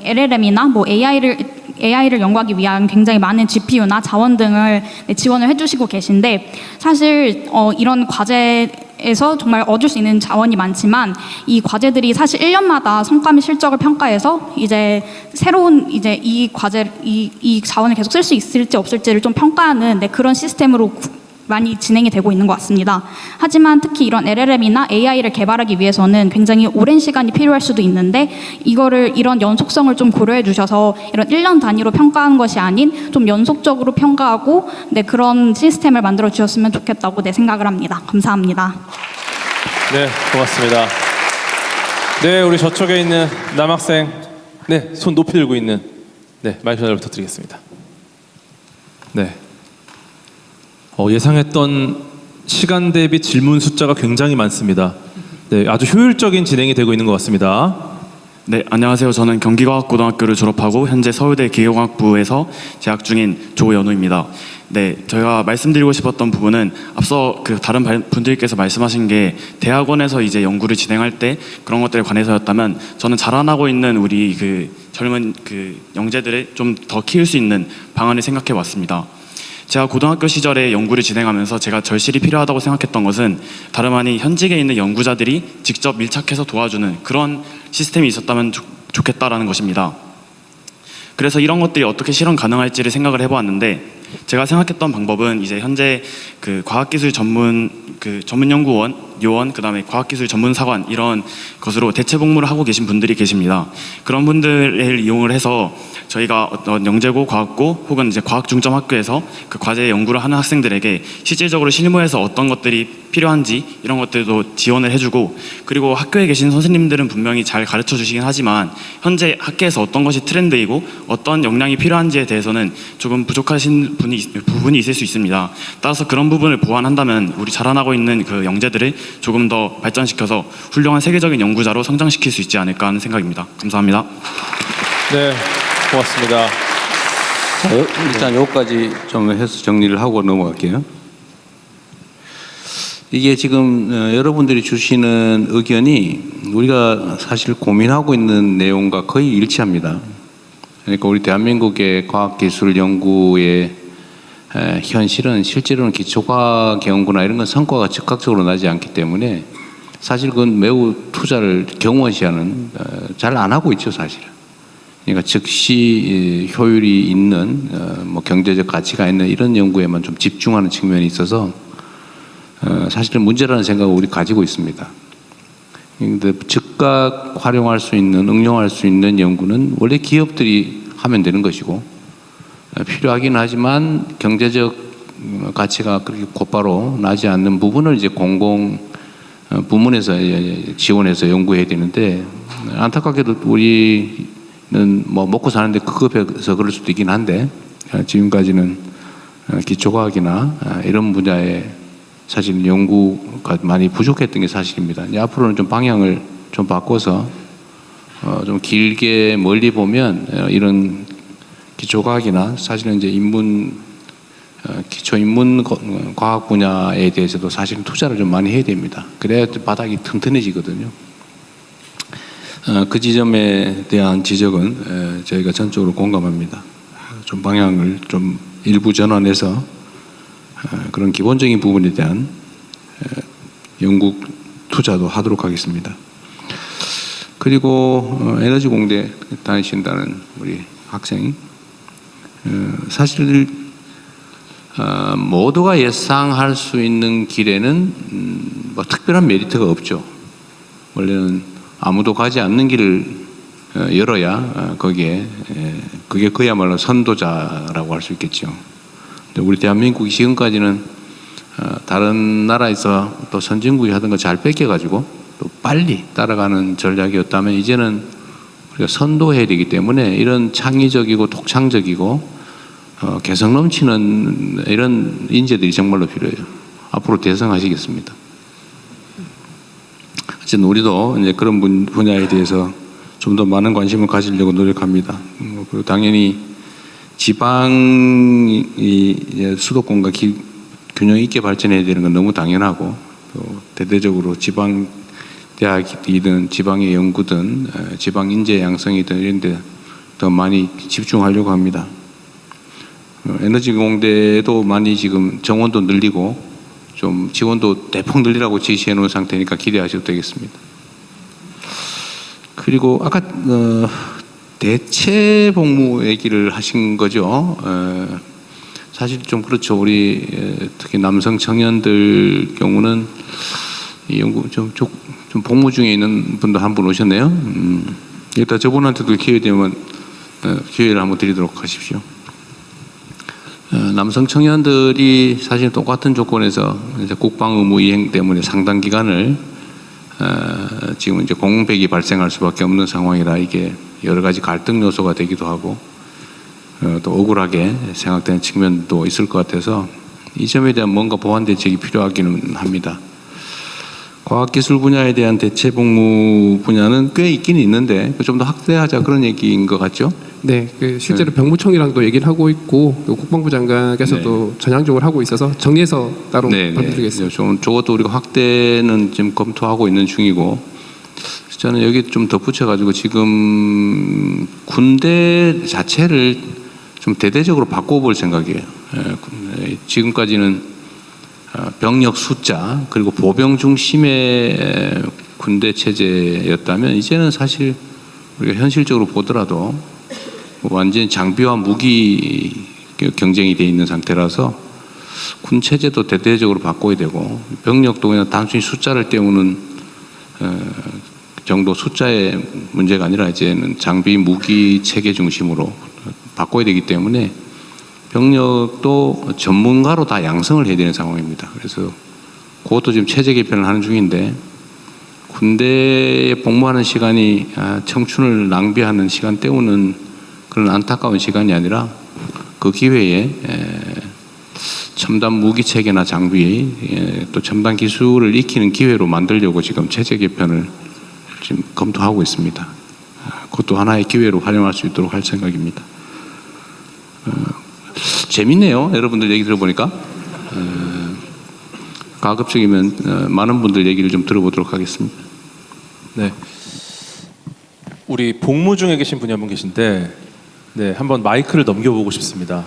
LLM이나 뭐 AI를 연구하기 위한 굉장히 많은 GPU나 자원 등을 지원을 해주시고 계신데, 사실 이런 과제에서 정말 얻을 수 있는 자원이 많지만 이 과제들이 사실 1년마다 성과 및 실적을 평가해서 이제 새로운 이제 이 자원을 계속 쓸 수 있을지 없을지를 좀 평가하는 그런 시스템으로 많이 진행이 되고 있는 것 같습니다. 하지만 특히 이런 LLM이나 AI를 개발하기 위해서는 굉장히 오랜 시간이 필요할 수도 있는데, 이런 연속성을 좀 고려해 주셔서 이런 1년 단위로 평가하는 것이 아닌 좀 연속적으로 평가하고 그런 시스템을 만들어 주셨으면 좋겠다고 생각을 합니다. 감사합니다. 네, 고맙습니다. 네, 우리 저쪽에 있는 남학생, 네, 손 높이 들고 있는, 네, 마이크 전달 부탁드리겠습니다. 네. 예상했던 시간 대비 질문 숫자가 굉장히 많습니다. 네, 아주 효율적인 진행이 되고 있는 것 같습니다. 네, 안녕하세요. 저는 경기과학고등학교를 졸업하고 현재 서울대 기계공학부에서 재학 중인 조연우입니다. 네, 저희가 말씀드리고 싶었던 부분은 앞서 다른 분들께서 말씀하신 게 대학원에서 이제 연구를 진행할 때 그런 것들에 관해서였다면, 저는 자라나고 있는 우리 젊은 영재들을 좀 더 키울 수 있는 방안을 생각해 왔습니다. 제가 고등학교 시절에 연구를 진행하면서 제가 절실히 필요하다고 생각했던 것은 다름 아닌 현직에 있는 연구자들이 직접 밀착해서 도와주는 그런 시스템이 있었다면 좋겠다라는 것입니다. 그래서 이런 것들이 어떻게 실현 가능할지를 생각을 해보았는데, 제가 생각했던 방법은 이제 현재 그 과학기술 전문 연구원, 요원, 그다음에 과학기술 전문사관 이런 것으로 대체 복무를 하고 계신 분들이 계십니다. 그런 분들을 이용을 해서 저희가 어떤 영재고, 과학고 혹은 이제 과학 중점 학교에서 그 과제 연구를 하는 학생들에게 실질적으로 실무에서 어떤 것들이 필요한지 이런 것들도 지원을 해주고, 그리고 학교에 계신 선생님들은 분명히 잘 가르쳐 주시긴 하지만 현재 학계에서 어떤 것이 트렌드이고 어떤 역량이 필요한지에 대해서는 조금 부족하신 부분이 있을 수 있습니다. 따라서 그런 부분을 보완한다면 우리 자라나고 있는 그 영재들을 조금 더 발전시켜서 훌륭한 세계적인 연구자로 성장시킬 수 있지 않을까 하는 생각입니다. 감사합니다. 네, 고맙습니다. 일단 여기까지 좀 해서 정리를 하고 넘어갈게요. 이게 지금 여러분들이 주시는 의견이 우리가 사실 고민하고 있는 내용과 거의 일치합니다. 그러니까 우리 대한민국의 과학기술 연구의 현실은 실제로는 기초과학 연구나 이런 건 성과가 즉각적으로 나지 않기 때문에 사실 그건 매우 투자를 경원시하는, 잘 안 하고 있죠, 사실. 그러니까 즉시 효율이 있는 뭐 경제적 가치가 있는 이런 연구에만 좀 집중하는 측면이 있어서 사실은 문제라는 생각을 우리 가지고 있습니다. 그런데 즉각 활용할 수 있는, 응용할 수 있는 연구는 원래 기업들이 하면 되는 것이고, 필요하긴 하지만 경제적 가치가 그렇게 곧바로 나지 않는 부분을 이제 공공 부문에서 지원해서 연구해야 되는데, 안타깝게도 우리는 뭐 먹고 사는데 급급해서 그럴 수도 있긴 한데 지금까지는 기초과학이나 이런 분야에 사실 연구가 많이 부족했던 게 사실입니다. 이제 앞으로는 좀 방향을 좀 바꿔서 좀 길게 멀리 보면 이런 기초과학이나 사실은 이제 기초 인문 과학 분야에 대해서도 사실은 투자를 좀 많이 해야 됩니다. 그래야 바닥이 튼튼해지거든요. 그 지점에 대한 지적은 저희가 전적으로 공감합니다. 좀 방향을 좀 일부 전환해서 그런 기본적인 부분에 대한 연구 투자도 하도록 하겠습니다. 그리고 에너지 공대 다니신다는 우리 학생, 사실 모두가 예상할 수 있는 길에는 뭐 특별한 메리트가 없죠. 원래는 아무도 가지 않는 길을 열어야 거기에 그게 그야말로 선도자라고 할 수 있겠죠. 우리 대한민국이 지금까지는 다른 나라에서 또 선진국이 하던 거 잘 뺏겨가지고 또 빨리 따라가는 전략이었다면, 이제는 우리가 선도해야 되기 때문에 이런 창의적이고 독창적이고 개성 넘치는 이런 인재들이 정말로 필요해요. 앞으로 대성하시겠습니다. 어쨌든 우리도 이제 그런 분야에 대해서 좀 더 많은 관심을 가지려고 노력합니다. 그리고 당연히 지방이 수도권과 균형 있게 발전해야 되는 건 너무 당연하고, 또 대대적으로 지방 대학이든 지방의 연구든 지방 인재 양성이든 이런 데 더 많이 집중하려고 합니다. 에너지 공대도 많이 지금 정원도 늘리고 좀 지원도 대폭 늘리라고 지시해 놓은 상태니까 기대하셔도 되겠습니다. 그리고 아까 대체 복무 얘기를 하신 거죠. 사실 좀 그렇죠. 우리 특히 남성 청년들 경우는 이 연구 좀 복무 중에 있는 분도 한 분 오셨네요. 일단 저분한테도 기회 되면 기회를 한번 드리도록 하십시오. 남성 청년들이 사실 똑같은 조건에서 이제 국방 의무 이행 때문에 상당 기간을 지금 이제 공백이 발생할 수밖에 없는 상황이라 이게 여러 가지 갈등 요소가 되기도 하고 또 억울하게 생각되는 측면도 있을 것 같아서 이 점에 대한 뭔가 보완 대책이 필요하기는 합니다. 과학기술 분야에 대한 대체 복무 분야는 꽤 있긴 있는데 좀 더 확대하자 그런 얘기인 것 같죠? 네, 실제로 병무청이랑도 얘기를 하고 있고 국방부 장관께서도 전향적으로 하고 있어서 정리해서 따로 말씀드리겠습니다. 좀 저것도 우리가 확대는 지금 검토하고 있는 중이고, 저는 여기 좀 덧붙여가지고 지금 군대 자체를 좀 대대적으로 바꿔볼 생각이에요. 지금까지는 병력 숫자 그리고 보병 중심의 군대 체제였다면 이제는 사실 우리가 현실적으로 보더라도 완전히 장비와 무기 경쟁이 돼 있는 상태라서 군 체제도 대대적으로 바꿔야 되고 병력도 그냥 단순히 숫자를 때우는 정도 숫자의 문제가 아니라 이제는 장비 무기 체계 중심으로 바꿔야 되기 때문에 병력도 전문가로 다 양성을 해야 되는 상황입니다. 그래서 그것도 지금 체제 개편을 하는 중인데 군대에 복무하는 시간이 청춘을 낭비하는 시간 때우는 그런 안타까운 시간이 아니라 그 기회에 첨단 무기 체계나 장비 또 첨단 기술을 익히는 기회로 만들려고 지금 체제 개편을 지금 검토하고 있습니다. 그것도 하나의 기회로 활용할 수 있도록 할 생각입니다. 재밌네요. 여러분들 얘기 들어보니까 가급적이면 많은 분들 얘기를 좀 들어보도록 하겠습니다. 네, 우리 복무 중에 계신 분이 한 분 계신데 네, 한번 마이크를 넘겨보고 싶습니다.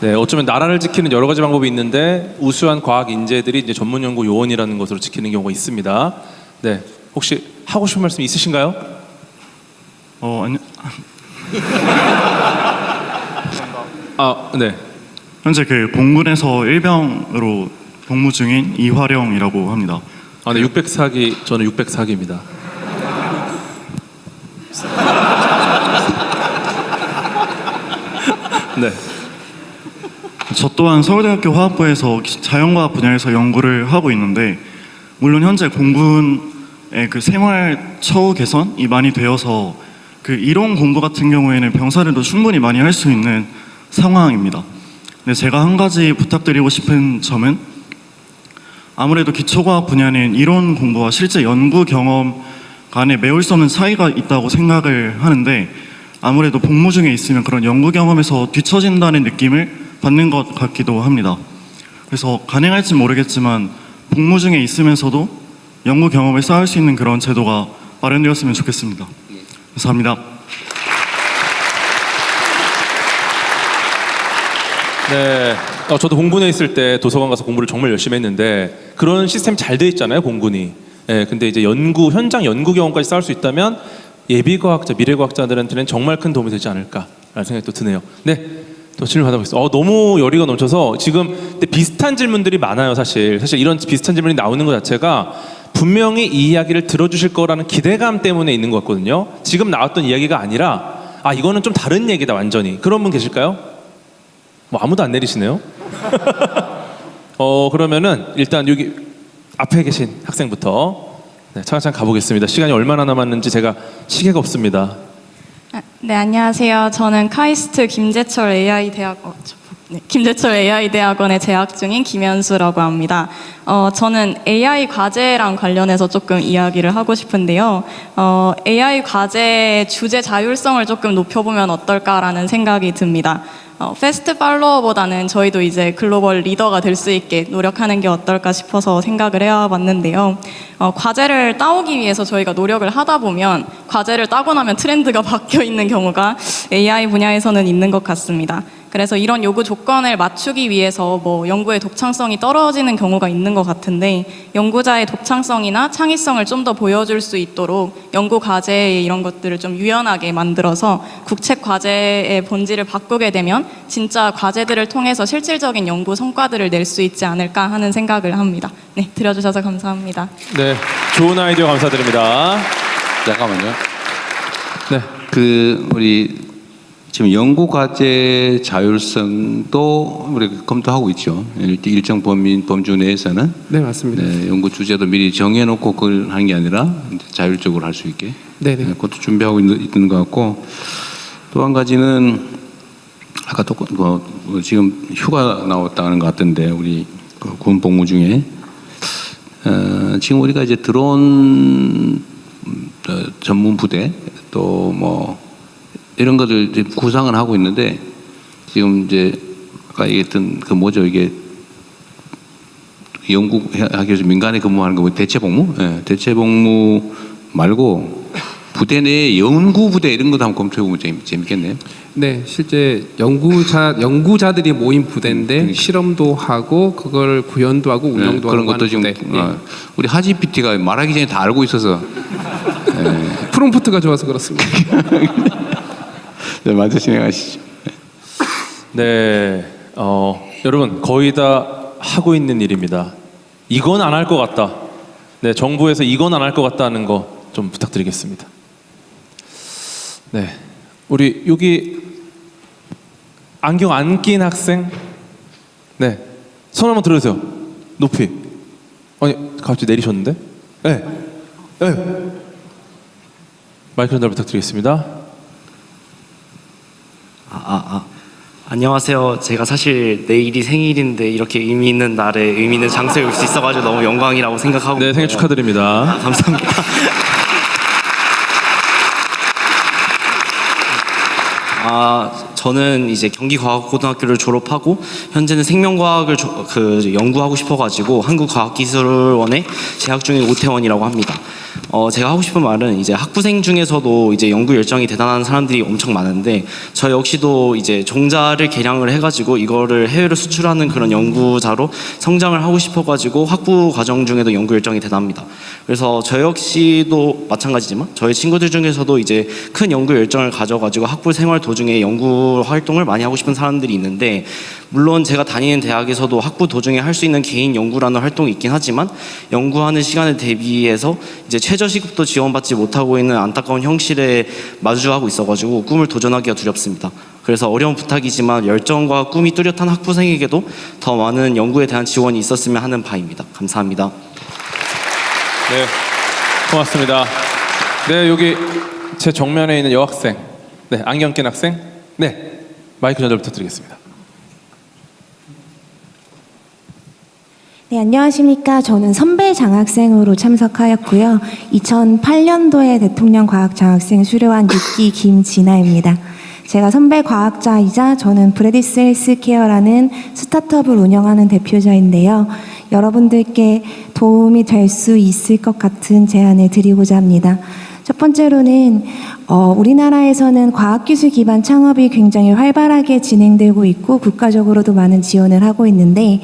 네, 어쩌면 나라를 지키는 여러 가지 방법이 있는데 우수한 과학 인재들이 이제 전문 연구 요원이라는 것으로 지키는 경우가 있습니다. 네, 혹시 하고 싶은 말씀 있으신가요? 네. 현재 그 공군에서 일병으로 복무 중인 이화령이라고 합니다. 네, 604기 저는 604기입니다. 네. 저 또한 서울대학교 화학부에서 자연과학 분야에서 연구를 하고 있는데 물론 현재 공군의 그 생활 처우 개선이 많이 되어서 그 이론 공부 같은 경우에는 병사들도 충분히 많이 할 수 있는 상황입니다. 근데 제가 한 가지 부탁드리고 싶은 점은 아무래도 기초과학 분야는 이론 공부와 실제 연구 경험 간에 메울 수 없는 차이가 있다고 생각을 하는데 아무래도 복무 중에 있으면 그런 연구 경험에서 뒤처진다는 느낌을 받는 것 같기도 합니다. 그래서 가능할지 모르겠지만 복무 중에 있으면서도 연구 경험을 쌓을 수 있는 그런 제도가 마련되었으면 좋겠습니다. 감사합니다. 네, 저도 공군에 있을 때 도서관 가서 공부를 정말 열심히 했는데 그런 시스템 잘 돼 있잖아요, 공군이. 네, 근데 이제 현장 연구 경험까지 쌓을 수 있다면 예비과학자, 미래과학자들한테는 정말 큰 도움이 되지 않을까라는 생각이 또 드네요. 네, 또 질문 받아보겠습니다. 너무 열의가 넘쳐서 지금 근데 비슷한 질문들이 많아요, 사실 이런 비슷한 질문이 나오는 것 자체가 분명히 이 이야기를 들어주실 거라는 기대감 때문에 있는 것 같거든요. 지금 나왔던 이야기가 아니라 이거는 좀 다른 얘기다 완전히. 그런 분 계실까요? 뭐 아무도 안 내리시네요. 그러면은 일단 여기 앞에 계신 학생부터 차근차근 가보겠습니다. 시간이 얼마나 남았는지 제가 시계가 없습니다. 네, 안녕하세요. 저는 카이스트 김제철 AI 대학원에 재학 중인 김현수라고 합니다. 저는 AI 과제랑 관련해서 조금 이야기를 하고 싶은데요. AI 과제의 주제 자율성을 조금 높여보면 어떨까라는 생각이 듭니다. 패스트 팔로워보다는 저희도 이제 글로벌 리더가 될 수 있게 노력하는 게 어떨까 싶어서 생각을 해봤는데요. 과제를 따오기 위해서 저희가 노력을 하다 보면 과제를 따고 나면 트렌드가 바뀌어 있는 경우가 AI 분야에서는 있는 것 같습니다. 그래서 이런 요구 조건을 맞추기 위해서 연구의 독창성이 떨어지는 경우가 있는 것 같은데 연구자의 독창성이나 창의성을 좀 더 보여줄 수 있도록 연구 과제의 이런 것들을 좀 유연하게 만들어서 국책 과제의 본질을 바꾸게 되면 진짜 과제들을 통해서 실질적인 연구 성과들을 낼 수 있지 않을까 하는 생각을 합니다. 네, 들어주셔서 감사합니다. 네, 좋은 아이디어 감사드립니다. 잠깐만요. 네, 우리 지금 연구 과제 자율성도 우리가 검토하고 있죠. 일정 범주 내에서는. 네, 맞습니다. 네, 연구 주제도 미리 정해놓고 그걸 하는 게 아니라 자율적으로 할 수 있게. 네. 그것도 준비하고 있는 것 같고 또 한 가지는 아까 또 지금 휴가 나왔다는 것 같던데 우리 군 복무 중에 지금 우리가 이제 드론 전문 부대 또 이런 것들 이제 구상을 하고 있는데 지금 이제 아까 얘기했던 이게 연구학교에서 민간에 근무하는 거 대체 복무? 네, 대체 복무 말고 부대 내 연구 부대 이런 것도 한번 검토해보면 재밌겠네요. 네, 실제 연구자들이 모인 부대인데 실험도 하고 그걸 구현도 하고 운영도 그런 하고 것도 지금 하는 부대. 우리 하지 PT가 말하기 전에 다 알고 있어서 프롬프트가 좋아서 그렇습니다. 네, 먼저 진행하시죠. 네, 여러분 거의 다 하고 있는 일입니다. 이건 안 할 것 같다. 네, 정부에서 이건 안 할 것 같다는 거 좀 부탁드리겠습니다. 네, 우리 여기 안경 안 낀 학생, 네, 손 한번 들어주세요. 높이. 아니, 갑자기 내리셨는데? 네, 네. 마이크 전달 부탁드리겠습니다. 안녕하세요. 제가 사실 내일이 생일인데 이렇게 의미 있는 날에 의미 있는 장소에 올 수 있어가지고 너무 영광이라고 생각하고. 네, 생일 축하드립니다. 감사합니다. 저는 이제 경기과학고등학교를 졸업하고 현재는 생명과학을 연구하고 싶어가지고 한국과학기술원에 재학 중인 오태원이라고 합니다. 제가 하고 싶은 말은 이제 학부생 중에서도 이제 연구 열정이 대단한 사람들이 엄청 많은데 저 역시도 이제 종자를 개량을 해가지고 이거를 해외로 수출하는 그런 연구자로 성장을 하고 싶어가지고 학부 과정 중에도 연구 열정이 대단합니다. 그래서 저 역시도 마찬가지지만 저희 친구들 중에서도 이제 큰 연구 열정을 가져가지고 학부 생활 도중에 연구 활동을 많이 하고 싶은 사람들이 있는데 물론 제가 다니는 대학에서도 학부 도중에 할 수 있는 개인 연구라는 활동이 있긴 하지만 연구하는 시간에 대비해서 이제 최저시급도 지원받지 못하고 있는 안타까운 현실에 마주하고 있어가지고 꿈을 도전하기가 두렵습니다. 그래서 어려운 부탁이지만 열정과 꿈이 뚜렷한 학부생에게도 더 많은 연구에 대한 지원이 있었으면 하는 바입니다. 감사합니다. 네, 고맙습니다. 네, 여기 제 정면에 있는 여학생, 네, 안경 낀 학생, 네, 마이크 전달 부탁드리겠습니다. 네, 안녕하십니까. 저는 선배 장학생으로 참석하였고요. 2008년도에 대통령 과학장학생 수료한 6기 김진아입니다. 제가 선배 과학자이자 저는 브레디스 헬스케어라는 스타트업을 운영하는 대표자인데요. 여러분들께 도움이 될 수 있을 것 같은 제안을 드리고자 합니다. 첫 번째로는 우리나라에서는 과학기술 기반 창업이 굉장히 활발하게 진행되고 있고 국가적으로도 많은 지원을 하고 있는데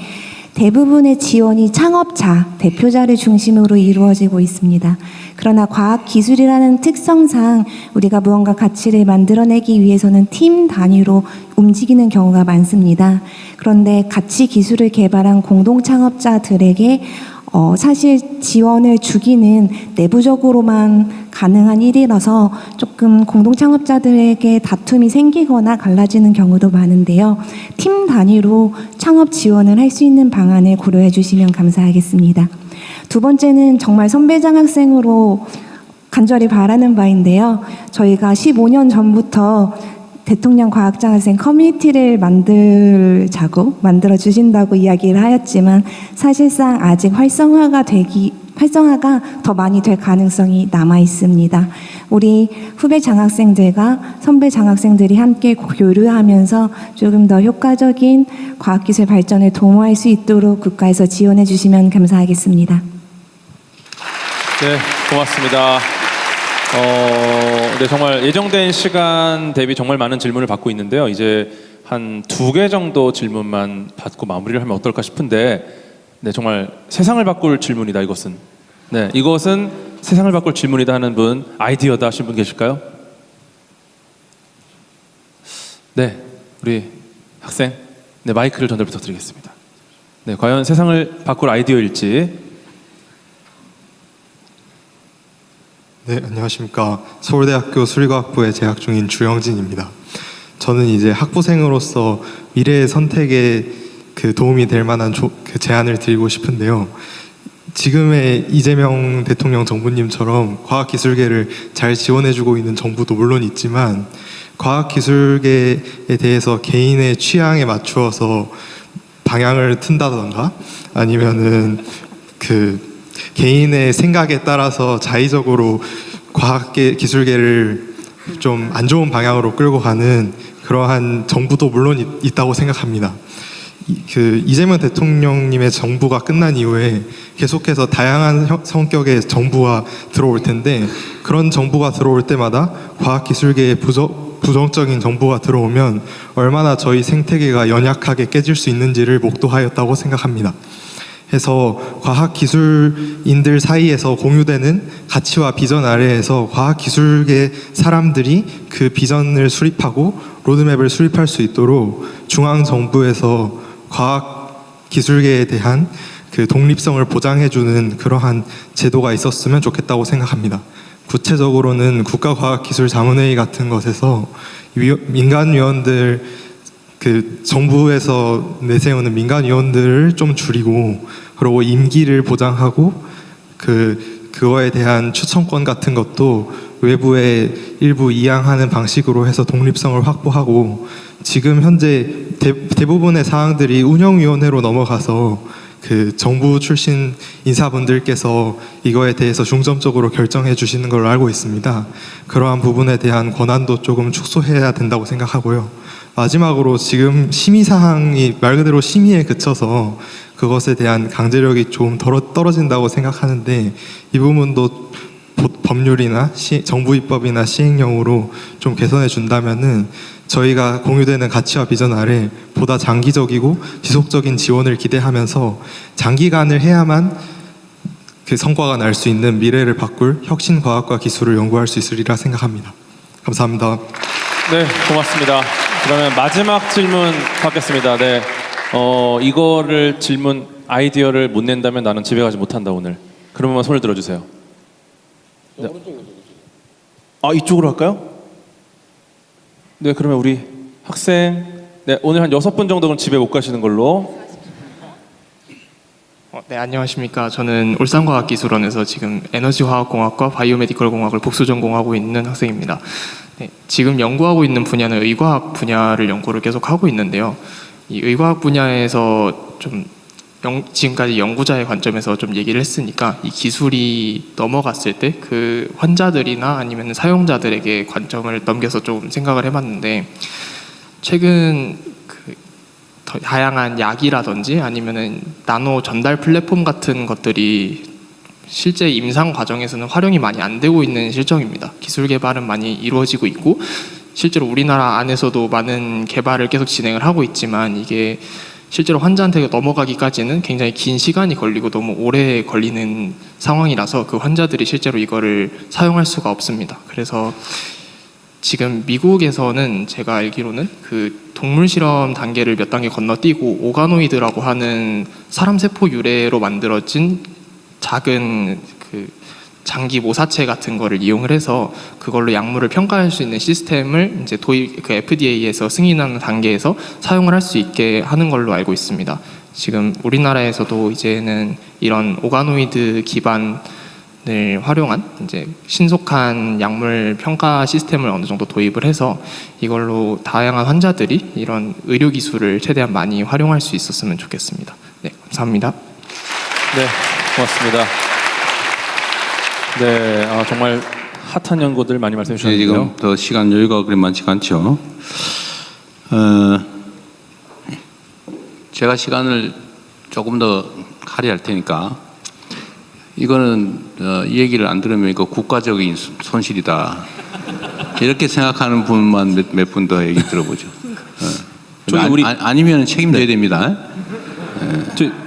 대부분의 지원이 창업자, 대표자를 중심으로 이루어지고 있습니다. 그러나 과학기술이라는 특성상 우리가 무언가 가치를 만들어내기 위해서는 팀 단위로 움직이는 경우가 많습니다. 그런데 가치 기술을 개발한 공동 창업자들에게 사실 지원을 주기는 내부적으로만 가능한 일이라서 조금 공동 창업자들에게 다툼이 생기거나 갈라지는 경우도 많은데요. 팀 단위로 창업 지원을 할 수 있는 방안을 고려해 주시면 감사하겠습니다. 두 번째는 정말 선배 장학생으로 간절히 바라는 바인데요. 저희가 15년 전부터 대통령 과학장학생 커뮤니티를 만들어 주신다고 이야기를 하였지만 사실상 아직 활성화가 더 많이 될 가능성이 남아 있습니다. 우리 후배 장학생들과 선배 장학생들이 함께 교류하면서 조금 더 효과적인 과학기술 발전을 도모할 수 있도록 국가에서 지원해 주시면 감사하겠습니다. 네, 고맙습니다. 네, 정말 예정된 시간 대비 정말 많은 질문을 받고 있는데요. 이제 한 2개 정도 질문만 받고 마무리를 하면 어떨까 싶은데, 네, 정말 세상을 바꿀 질문이다, 이것은. 네, 이것은 세상을 바꿀 질문이다 하는 분, 아이디어다 하신 분 계실까요? 네, 우리 학생, 네, 마이크를 전달 부탁드리겠습니다. 네, 과연 세상을 바꿀 아이디어일지. 네, 안녕하십니까. 서울대학교 수리과학부에 재학 중인 주영진입니다. 저는 이제 학부생으로서 미래의 선택에 도움이 될 만한 제안을 드리고 싶은데요. 지금의 이재명 대통령 정부님처럼 과학기술계를 잘 지원해주고 있는 정부도 물론 있지만 과학기술계에 대해서 개인의 취향에 맞추어서 방향을 튼다던가 아니면은 개인의 생각에 따라서 자의적으로 과학계, 기술계를 좀 안 좋은 방향으로 끌고 가는 그러한 정부도 물론 있다고 생각합니다. 이재명 대통령님의 정부가 끝난 이후에 계속해서 다양한 성격의 정부가 들어올 텐데 그런 정부가 들어올 때마다 과학기술계에 부정적인 정부가 들어오면 얼마나 저희 생태계가 연약하게 깨질 수 있는지를 목도하였다고 생각합니다. 해서 과학기술인들 사이에서 공유되는 가치와 비전 아래에서 과학기술계 사람들이 그 비전을 수립하고 로드맵을 수립할 수 있도록 중앙정부에서 과학기술계에 대한 그 독립성을 보장해주는 그러한 제도가 있었으면 좋겠다고 생각합니다. 구체적으로는 국가과학기술자문회의 같은 것에서 민간위원들 그 정부에서 내세우는 민간위원들을 좀 줄이고 그리고 임기를 보장하고 그거에 대한 추천권 같은 것도 외부에 일부 이양하는 방식으로 해서 독립성을 확보하고 지금 현재 대부분의 사항들이 운영위원회로 넘어가서 그 정부 출신 인사분들께서 이거에 대해서 중점적으로 결정해 주시는 걸로 알고 있습니다. 그러한 부분에 대한 권한도 조금 축소해야 된다고 생각하고요. 마지막으로 지금 심의사항이 말 그대로 심의에 그쳐서 그것에 대한 강제력이 좀 떨어진다고 생각하는데 이 부분도 법률이나 정부 입법이나 시행령으로 좀 개선해 준다면은 저희가 공유되는 가치와 비전 아래 보다 장기적이고 지속적인 지원을 기대하면서 장기간을 해야만 그 성과가 날 수 있는 미래를 바꿀 혁신 과학과 기술을 연구할 수 있으리라 생각합니다. 감사합니다. 네, 고맙습니다. 그러면 마지막 질문 받겠습니다. 네, 이거를 질문 아이디어를 못 낸다면 나는 집에 가지 못한다 오늘. 그러면 손을 들어주세요. 네. 아, 이쪽으로 할까요? 네, 그러면 우리 학생, 네, 오늘 한 6분 정도는 집에 못 가시는 걸로. 네, 안녕하십니까. 저는 울산과학기술원에서 지금 에너지화학공학과 바이오메디컬 공학을 복수 전공하고 있는 학생입니다. 네, 지금 연구하고 있는 분야는 의과학 분야를 연구를 계속 하고 있는데요. 이 의과학 분야에서 좀 지금까지 연구자의 관점에서 좀 얘기를 했으니까 이 기술이 넘어갔을 때 그 환자들이나 아니면 사용자들에게 관점을 넘겨서 좀 생각을 해봤는데 최근 그 다양한 약이라든지 아니면은 나노 전달 플랫폼 같은 것들이 실제 임상 과정에서는 활용이 많이 안 되고 있는 실정입니다. 기술 개발은 많이 이루어지고 있고 실제로 우리나라 안에서도 많은 개발을 계속 진행을 하고 있지만 이게 실제로 환자한테 넘어가기까지는 굉장히 긴 시간이 걸리고 너무 오래 걸리는 상황이라서 그 환자들이 실제로 이거를 사용할 수가 없습니다. 그래서 지금 미국에서는 제가 알기로는 그 동물 실험 단계를 몇 단계 건너뛰고 오가노이드라고 하는 사람 세포 유래로 만들어진 작은 그 장기 모사체 같은 거를 이용을 해서 그걸로 약물을 평가할 수 있는 시스템을 이제 그 FDA에서 승인하는 단계에서 사용을 할 수 있게 하는 걸로 알고 있습니다. 지금 우리나라에서도 이제는 이런 오가노이드 기반을 활용한 이제 신속한 약물 평가 시스템을 어느 정도 도입을 해서 이걸로 다양한 환자들이 이런 의료 기술을 최대한 많이 활용할 수 있었으면 좋겠습니다. 네, 감사합니다. 네, 고맙습니다. 네, 정말 핫한 연구들 많이 말씀해 주셨는데요. 지금 더 시간 여유가 그리 많지가 않죠. 제가 시간을 조금 더 할애할 테니까 이거는 이 얘기를 안 들으면 이거 국가적인 손실이다. 이렇게 생각하는 분만 몇 분 더 얘기 들어보죠. 아니면 책임져야 됩니다.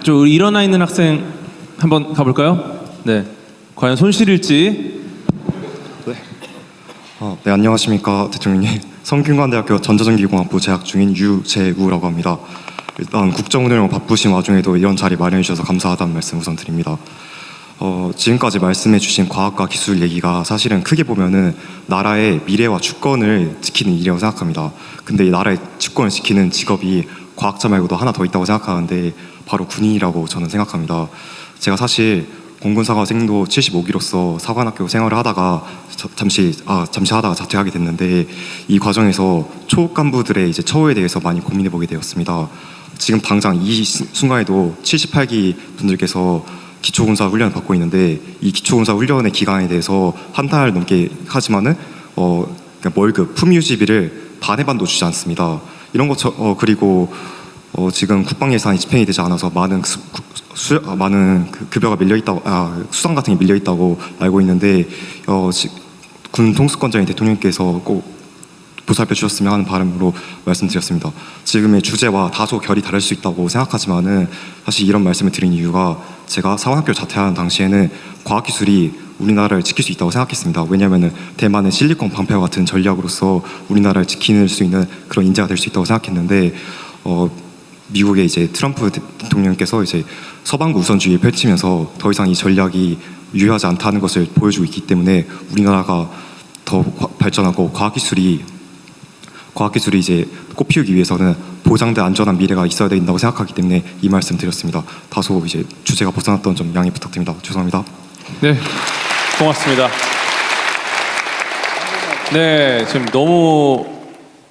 저 우리 일어나 있는 학생 한번 가볼까요? 네. 과연 손실일지. 네, 안녕하십니까 대통령님. 성균관대학교 전자전기공학부 재학 중인 유재우라고 합니다. 일단 국정운영 바쁘신 와중에도 이런 자리 마련해 주셔서 감사하다는 말씀 우선 드립니다. 지금까지 말씀해 주신 과학과 기술 얘기가 사실은 크게 보면은 나라의 미래와 주권을 지키는 일이라고 생각합니다. 근데 이 나라의 주권을 지키는 직업이 과학자 말고도 하나 더 있다고 생각하는데 바로 군인이라고 저는 생각합니다. 제가 사실 공군사관생도 75기로서 사관학교 생활을 하다가 잠시 하다가 자퇴하게 됐는데 이 과정에서 초급 간부들의 이제 처우에 대해서 많이 고민해 보게 되었습니다. 지금 당장 이 순간에도 78기 분들께서 기초군사 훈련을 받고 있는데 이 기초군사 훈련의 기간에 대해서 한 달 넘게 하지만은 월급 품위 유지비를 반의 반도 주지 않습니다. 이런 것 그리고 지금 국방 예산이 집행이 되지 않아서 많은 급여가 밀려 있다고 수당 같은 게 밀려 있다고 알고 있는데 군 통수권자인 대통령께서 꼭 보살펴 주셨으면 하는 바람으로 말씀드렸습니다. 지금의 주제와 다소 결이 다를 수 있다고 생각하지만은 사실 이런 말씀을 드린 이유가 제가 사관학교를 자퇴하는 당시에는 과학기술이 우리나라를 지킬 수 있다고 생각했습니다. 왜냐하면 대만의 실리콘 방패와 같은 전략으로서 우리나라를 지킬 수 있는 그런 인재가 될 수 있다고 생각했는데 미국의 이제 트럼프 대통령께서 이제 서방구 우선주의를 펼치면서 더 이상 이 전략이 유효하지 않다는 것을 보여주고 있기 때문에 우리나라가 더 발전하고 과학기술이 이제 꽃피우기 위해서는 보장된 안전한 미래가 있어야 된다고 생각하기 때문에 이 말씀 드렸습니다. 다소 이제 주제가 벗어났던 점 양해 부탁드립니다. 죄송합니다. 네, 고맙습니다. 네, 지금 너무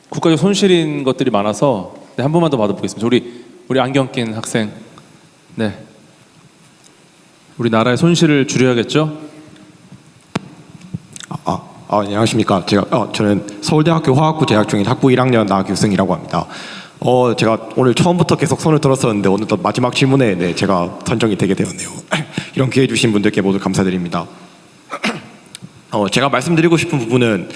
국가적 손실인 것들이 많아서 한 번만 더 받아보겠습니다. 우리 안경 낀 학생. 네, 우리 나라의 손실을 줄여야겠죠? 안녕하십니까. 저는 서울대학교 화학부 재학 중인 학부 1학년 나규승이라고 합니다. 제가 오늘 처음부터 계속 손을 들었었는데 오늘 또 마지막 질문에 제가 선정이 되게 되었네요. 이런 기회 주신 분들께 모두 감사드립니다. 제가 말씀드리고 싶은 부분은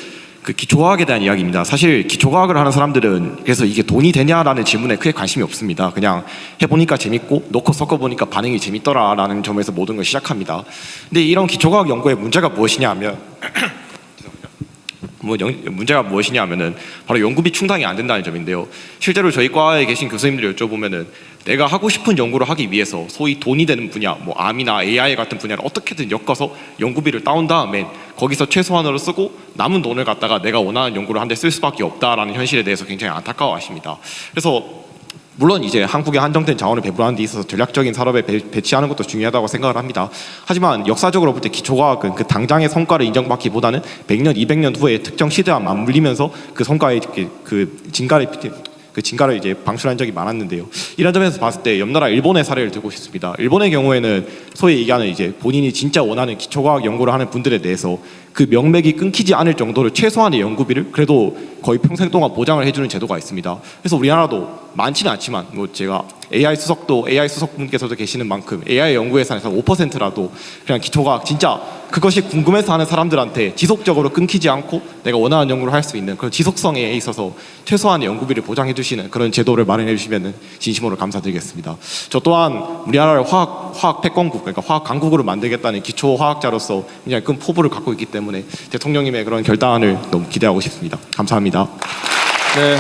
그 기초과학에 대한 이야기입니다. 사실 기초과학을 하는 사람들은 그래서 이게 돈이 되냐라는 질문에 크게 관심이 없습니다. 그냥 해보니까 재밌고 놓고 섞어보니까 반응이 재밌더라라는 점에서 모든 걸 시작합니다. 근데 이런 기초과학 연구의 문제가 무엇이냐 하면 문제가 무엇이냐 하면은 바로 연구비 충당이 안 된다는 점인데요. 실제로 저희 과에 계신 교수님들 여쭤보면은 내가 하고 싶은 연구를 하기 위해서 소위 돈이 되는 분야, 뭐 암이나 AI 같은 분야를 어떻게든 엮어서 연구비를 따온 다음에 거기서 최소한으로 쓰고 남은 돈을 갖다가 내가 원하는 연구를 한 데 쓸 수밖에 없다라는 현실에 대해서 굉장히 안타까워하십니다. 그래서 물론 이제 한국의 한정된 자원을 배분하는 데 있어서 전략적인 산업에 배치하는 것도 중요하다고 생각을 합니다. 하지만 역사적으로 볼 때 기초과학은 그 당장의 성과를 인정받기보다는 100년, 200년 후에 특정 시대와 맞물리면서 그 성과의 그 진가를 이제 방출한 적이 많았는데요. 이런 점에서 봤을 때 옆나라 일본의 사례를 들고 싶습니다. 일본의 경우에는 소위 얘기하는 이제 본인이 진짜 원하는 기초과학 연구를 하는 분들에 대해서 그 명맥이 끊기지 않을 정도로 최소한의 연구비를 그래도 거의 평생 동안 보장을 해주는 제도가 있습니다. 그래서 우리나라도 많지는 않지만 뭐 제가 AI 수석분께서도 계시는 만큼 AI 연구 예산에서 5%라도 그냥 기초과학 진짜 그것이 궁금해서 하는 사람들한테 지속적으로 끊기지 않고 내가 원하는 연구를 할 수 있는 그런 지속성에 있어서 최소한의 연구비를 보장해 주시는 그런 제도를 마련해 주시면 진심으로 감사드리겠습니다. 저 또한 우리나라를 화학 패권국 그러니까 화학 강국으로 만들겠다는 기초 화학자로서 굉장히 큰 포부를 갖고 있기 때문에 대통령님의 그런 결단을 너무 기대하고 싶습니다. 감사합니다. 네,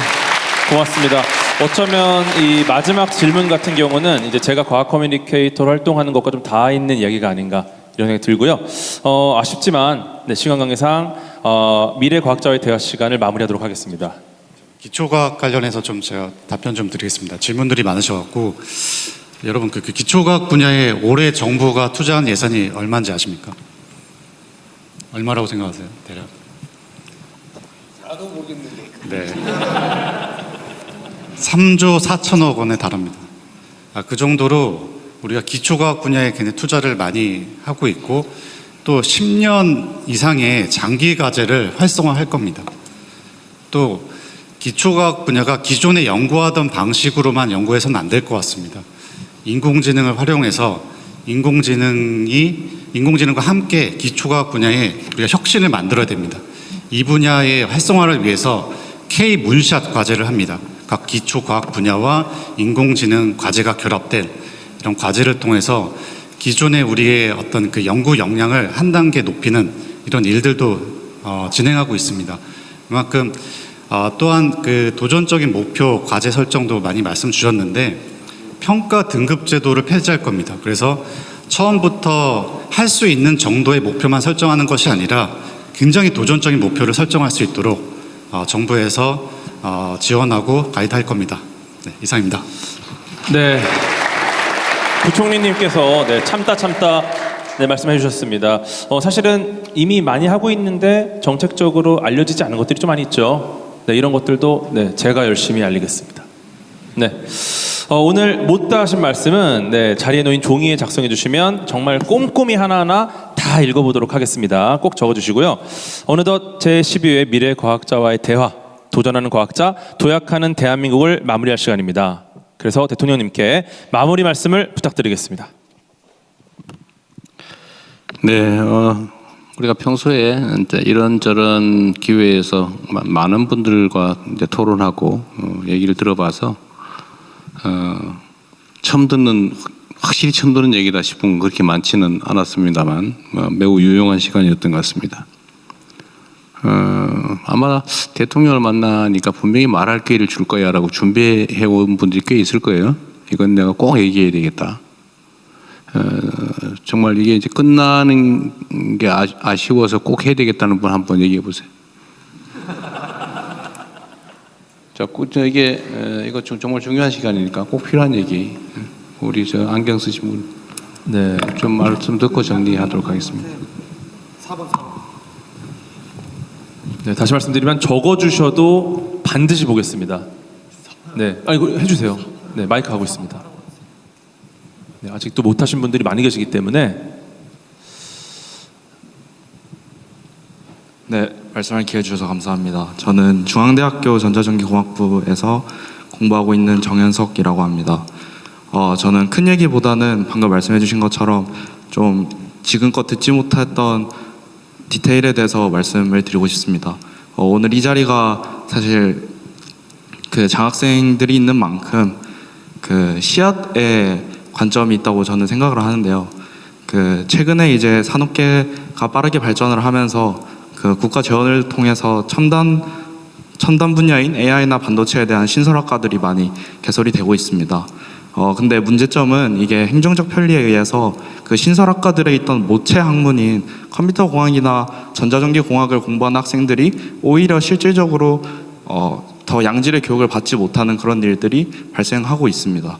고맙습니다. 어쩌면 이 마지막 질문 같은 경우는 이제 제가 과학 커뮤니케이터로 활동하는 것과 좀 닿아 있는 이야기가 아닌가 이런 생각이 들고요. 아쉽지만 시간 관계상 미래 과학자와의 대화 시간을 마무리하도록 하겠습니다. 기초과학 관련해서 좀 제가 답변 좀 드리겠습니다. 질문들이 많으셔갖고 여러분 그 기초과학 분야에 올해 정부가 투자한 예산이 얼마인지 아십니까? 얼마라고 생각하세요? 대략? 나도 모르겠는데. 네. 3조 4천억 원에 달합니다. 그 정도로 우리가 기초과학 분야에 굉장히 투자를 많이 하고 있고 또 10년 이상의 장기 과제를 활성화할 겁니다. 또 기초과학 분야가 기존에 연구하던 방식으로만 연구해서는 안 될 것 같습니다. 인공지능을 활용해서 인공지능과 함께 기초과학 분야에 우리가 혁신을 만들어야 됩니다. 이 분야의 활성화를 위해서 K-문샷 과제를 합니다. 각 기초과학 분야와 인공지능 과제가 결합된 이런 과제를 통해서 기존의 우리의 어떤 그 연구 역량을 한 단계 높이는 이런 일들도 진행하고 있습니다. 그만큼 또한 그 도전적인 목표 과제 설정도 많이 말씀 주셨는데 평가 등급 제도를 폐지할 겁니다. 그래서 처음부터 할 수 있는 정도의 목표만 설정하는 것이 아니라 굉장히 도전적인 목표를 설정할 수 있도록 정부에서 지원하고 가이드할 겁니다. 네, 이상입니다. 네, 부총리님께서 참다 말씀해 주셨습니다. 사실은 이미 많이 하고 있는데 정책적으로 알려지지 않은 것들이 좀 많이 있죠. 네, 이런 것들도 제가 열심히 알리겠습니다. 네, 오늘 못다 하신 말씀은 자리에 놓인 종이에 작성해 주시면 정말 꼼꼼히 하나하나 다 읽어보도록 하겠습니다. 꼭 적어주시고요. 어느덧 제12회 미래과학자와의 대화, 도전하는 과학자, 도약하는 대한민국을 마무리할 시간입니다. 그래서 대통령님께 마무리 말씀을 부탁드리겠습니다. 네, 우리가 평소에 이제 이런저런 기회에서 많은 분들과 이제 토론하고 얘기를 들어봐서 확실히 처음 듣는 얘기다 싶은 건 그렇게 많지는 않았습니다만 매우 유용한 시간이었던 것 같습니다. 아마 대통령을 만나니까 분명히 말할 기회를 줄 거야라고 준비해 온 분들이 꽤 있을 거예요. 이건 내가 꼭 얘기해야 되겠다. 정말 이게 이제 끝나는 게 아쉬워서 꼭 해야 되겠다는 분 한번 얘기해 보세요. 자, 이거 정말 중요한 시간이니까 꼭 필요한 얘기. 우리 저 안경 쓰신 분, 네, 좀 말씀 듣고 정리하도록 하겠습니다. 네, 다시 말씀드리면 적어주셔도 반드시 보겠습니다. 네, 이거 해주세요. 네, 마이크 하고 있습니다. 네, 아직도 못하신 분들이 많이 계시기 때문에. 네, 말씀할 기회 주셔서 감사합니다. 저는 중앙대학교 전자전기공학부에서 공부하고 있는 정현석이라고 합니다. 저는 큰 얘기보다는 방금 말씀해 주신 것처럼 좀 지금껏 듣지 못했던 디테일에 대해서 말씀을 드리고 싶습니다. 오늘 이 자리가 사실 그 장학생들이 있는 만큼 그 씨앗의 관점이 있다고 저는 생각을 하는데요. 그 최근에 이제 산업계가 빠르게 발전을 하면서 그 국가 재원을 통해서 첨단 분야인 AI나 반도체에 대한 신설학과들이 많이 개설이 되고 있습니다. 근데 문제점은 이게 행정적 편리에 의해서 그 신설학과들에 있던 모체 학문인 컴퓨터 공학이나 전자전기 공학을 공부하는 학생들이 오히려 실질적으로 더 양질의 교육을 받지 못하는 그런 일들이 발생하고 있습니다.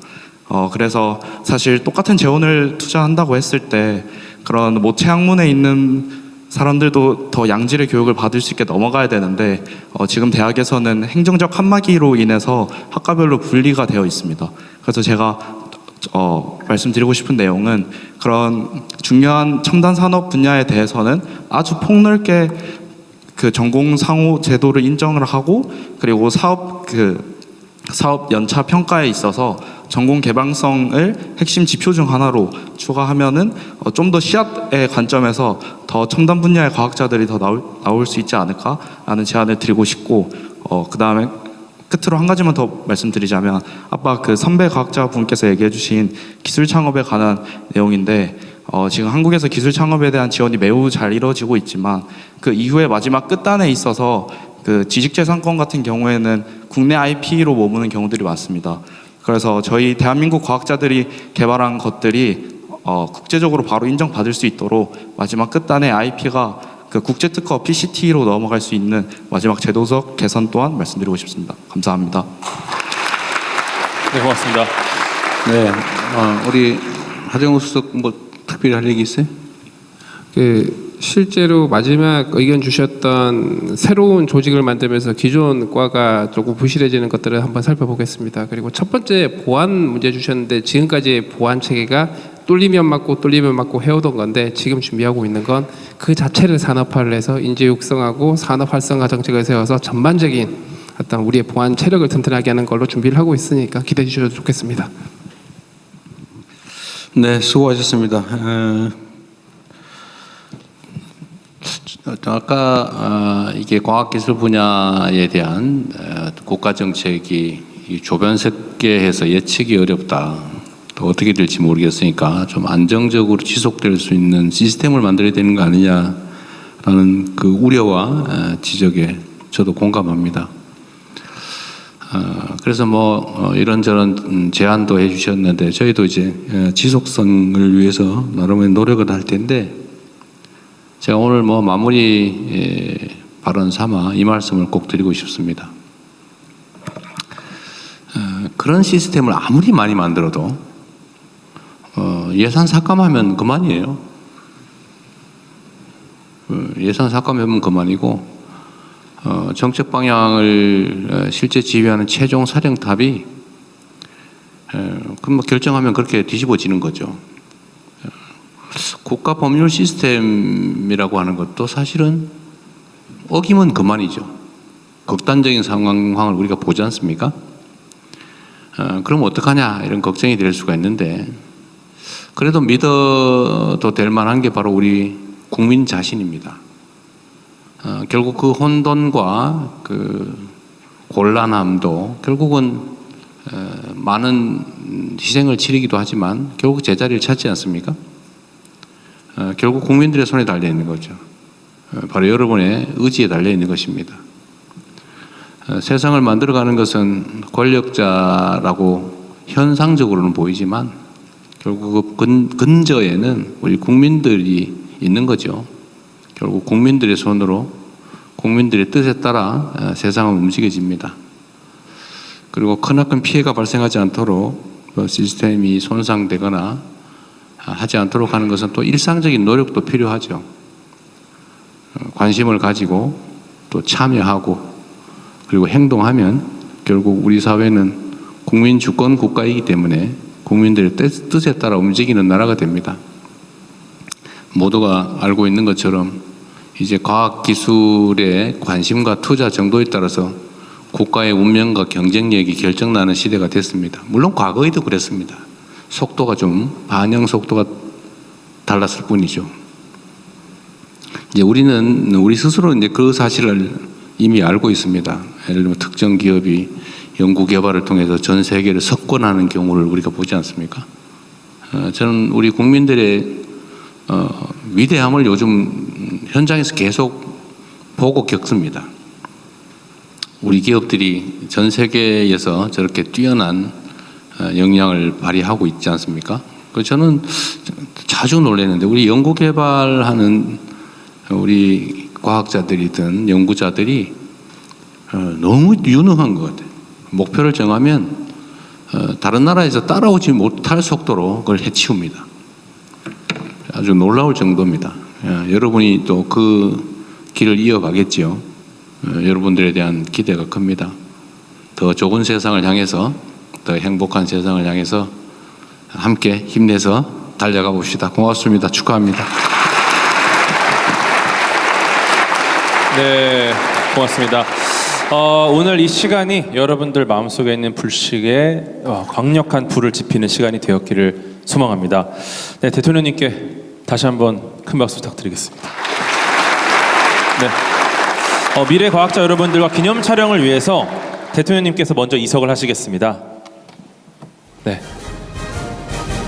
그래서 사실 똑같은 재원을 투자한다고 했을 때 그런 모체 학문에 있는 사람들도 더 양질의 교육을 받을 수 있게 넘어가야 되는데 지금 대학에서는 행정적 칸막이로 인해서 학과별로 분리가 되어 있습니다. 그래서 제가 말씀드리고 싶은 내용은 그런 중요한 첨단 산업 분야에 대해서는 아주 폭넓게 그 전공 상호 제도를 인정을 하고 그리고 사업 연차 평가에 있어서 전공 개방성을 핵심 지표 중 하나로 추가하면은 좀 더 씨앗의 관점에서 더 첨단 분야의 과학자들이 더 나올 수 있지 않을까라는 제안을 드리고 싶고 그 다음에 끝으로 한 가지만 더 말씀드리자면 아까 그 선배 과학자 분께서 얘기해주신 기술 창업에 관한 내용인데 지금 한국에서 기술 창업에 대한 지원이 매우 잘 이루어지고 있지만 그 이후에 마지막 끝단에 있어서 그 지식재산권 같은 경우에는 국내 IP로 머무는 경우들이 많습니다. 그래서 저희 대한민국 과학자들이 개발한 것들이 국제적으로 바로 인정받을 수 있도록 마지막 끝단에 IP가 그 국제특허 PCT로 넘어갈 수 있는 마지막 제도적 개선 또한 말씀드리고 싶습니다. 감사합니다. 네, 고맙습니다. 네, 우리 하정우 수석 뭐 특별히 할 얘기 있어요? 실제로 마지막 의견 주셨던 새로운 조직을 만들면서 기존 과가 조금 부실해지는 것들을 한번 살펴보겠습니다. 그리고 첫 번째 보안 문제 주셨는데 지금까지 보안 체계가 뚫리면 막고 해오던 건데 지금 준비하고 있는 건 그 자체를 산업화를 해서 인재 육성하고 산업 활성화 정책을 세워서 전반적인 어떤 우리의 보안 체력을 튼튼하게 하는 걸로 준비를 하고 있으니까 기대해 주셔도 좋겠습니다. 네, 수고하셨습니다. 아까 이게 과학기술 분야에 대한 국가 정책이 조변석계해서 예측이 어렵다. 또 어떻게 될지 모르겠으니까 좀 안정적으로 지속될 수 있는 시스템을 만들어야 되는 거 아니냐라는 그 우려와 지적에 저도 공감합니다. 그래서 뭐 이런저런 제안도 해주셨는데 저희도 이제 지속성을 위해서 나름의 노력을 할 텐데 제가 오늘 뭐 마무리 발언 삼아 이 말씀을 꼭 드리고 싶습니다. 그런 시스템을 아무리 많이 만들어도 예산 삭감하면 그만이에요. 예산 삭감하면 그만이고 정책 방향을 실제 지휘하는 최종 사령탑이 그럼 뭐 결정하면 그렇게 뒤집어지는 거죠. 국가 법률 시스템이라고 하는 것도 사실은 어기면 그만이죠. 극단적인 상황을 우리가 보지 않습니까? 그럼 어떡하냐 이런 걱정이 될 수가 있는데 그래도 믿어도 될 만한 게 바로 우리 국민 자신입니다. 결국 그 혼돈과 그 곤란함도 결국은 많은 희생을 치르기도 하지만 결국 제자리를 찾지 않습니까? 결국 국민들의 손에 달려 있는 거죠. 바로 여러분의 의지에 달려 있는 것입니다. 세상을 만들어가는 것은 권력자라고 현상적으로는 보이지만 결국 그 근저에는 우리 국민들이 있는 거죠. 결국 국민들의 손으로 국민들의 뜻에 따라 세상은 움직여집니다. 그리고 크나큰 피해가 발생하지 않도록 시스템이 손상되거나 하지 않도록 하는 것은 또 일상적인 노력도 필요하죠. 관심을 가지고 또 참여하고 그리고 행동하면 결국 우리 사회는 국민 주권 국가이기 때문에 국민들의 뜻에 따라 움직이는 나라가 됩니다. 모두가 알고 있는 것처럼 이제 과학기술의 관심과 투자 정도에 따라서 국가의 운명과 경쟁력이 결정나는 시대가 됐습니다. 물론 과거에도 그랬습니다. 속도가 좀 반영 속도가 달랐을 뿐이죠. 이제 우리는 우리 스스로 이제 그 사실을 이미 알고 있습니다. 예를 들면 특정 기업이 연구 개발을 통해서 전 세계를 석권하는 경우를 우리가 보지 않습니까? 저는 우리 국민들의 위대함을 요즘 현장에서 계속 보고 겪습니다. 우리 기업들이 전 세계에서 저렇게 뛰어난 역량을 발휘하고 있지 않습니까? 저는 자주 놀라는데 우리 연구 개발하는 우리 과학자들이든 연구자들이 너무 유능한 것 같아요. 목표를 정하면 다른 나라에서 따라오지 못할 속도로 그걸 해치웁니다. 아주 놀라울 정도입니다. 여러분이 또 그 길을 이어가겠지요. 여러분들에 대한 기대가 큽니다. 더 좋은 세상을 향해서 더 행복한 세상을 향해서 함께 힘내서 달려가 봅시다. 고맙습니다. 축하합니다. 네, 고맙습니다. 오늘 이 시간이 여러분들 마음속에 있는 불씨에 강력한 불을 지피는 시간이 되었기를 소망합니다. 네, 대통령님께 다시 한번 큰 박수 부탁드리겠습니다. 네, 미래 과학자 여러분들과 기념 촬영을 위해서 대통령님께서 먼저 이석을 하시겠습니다. 네.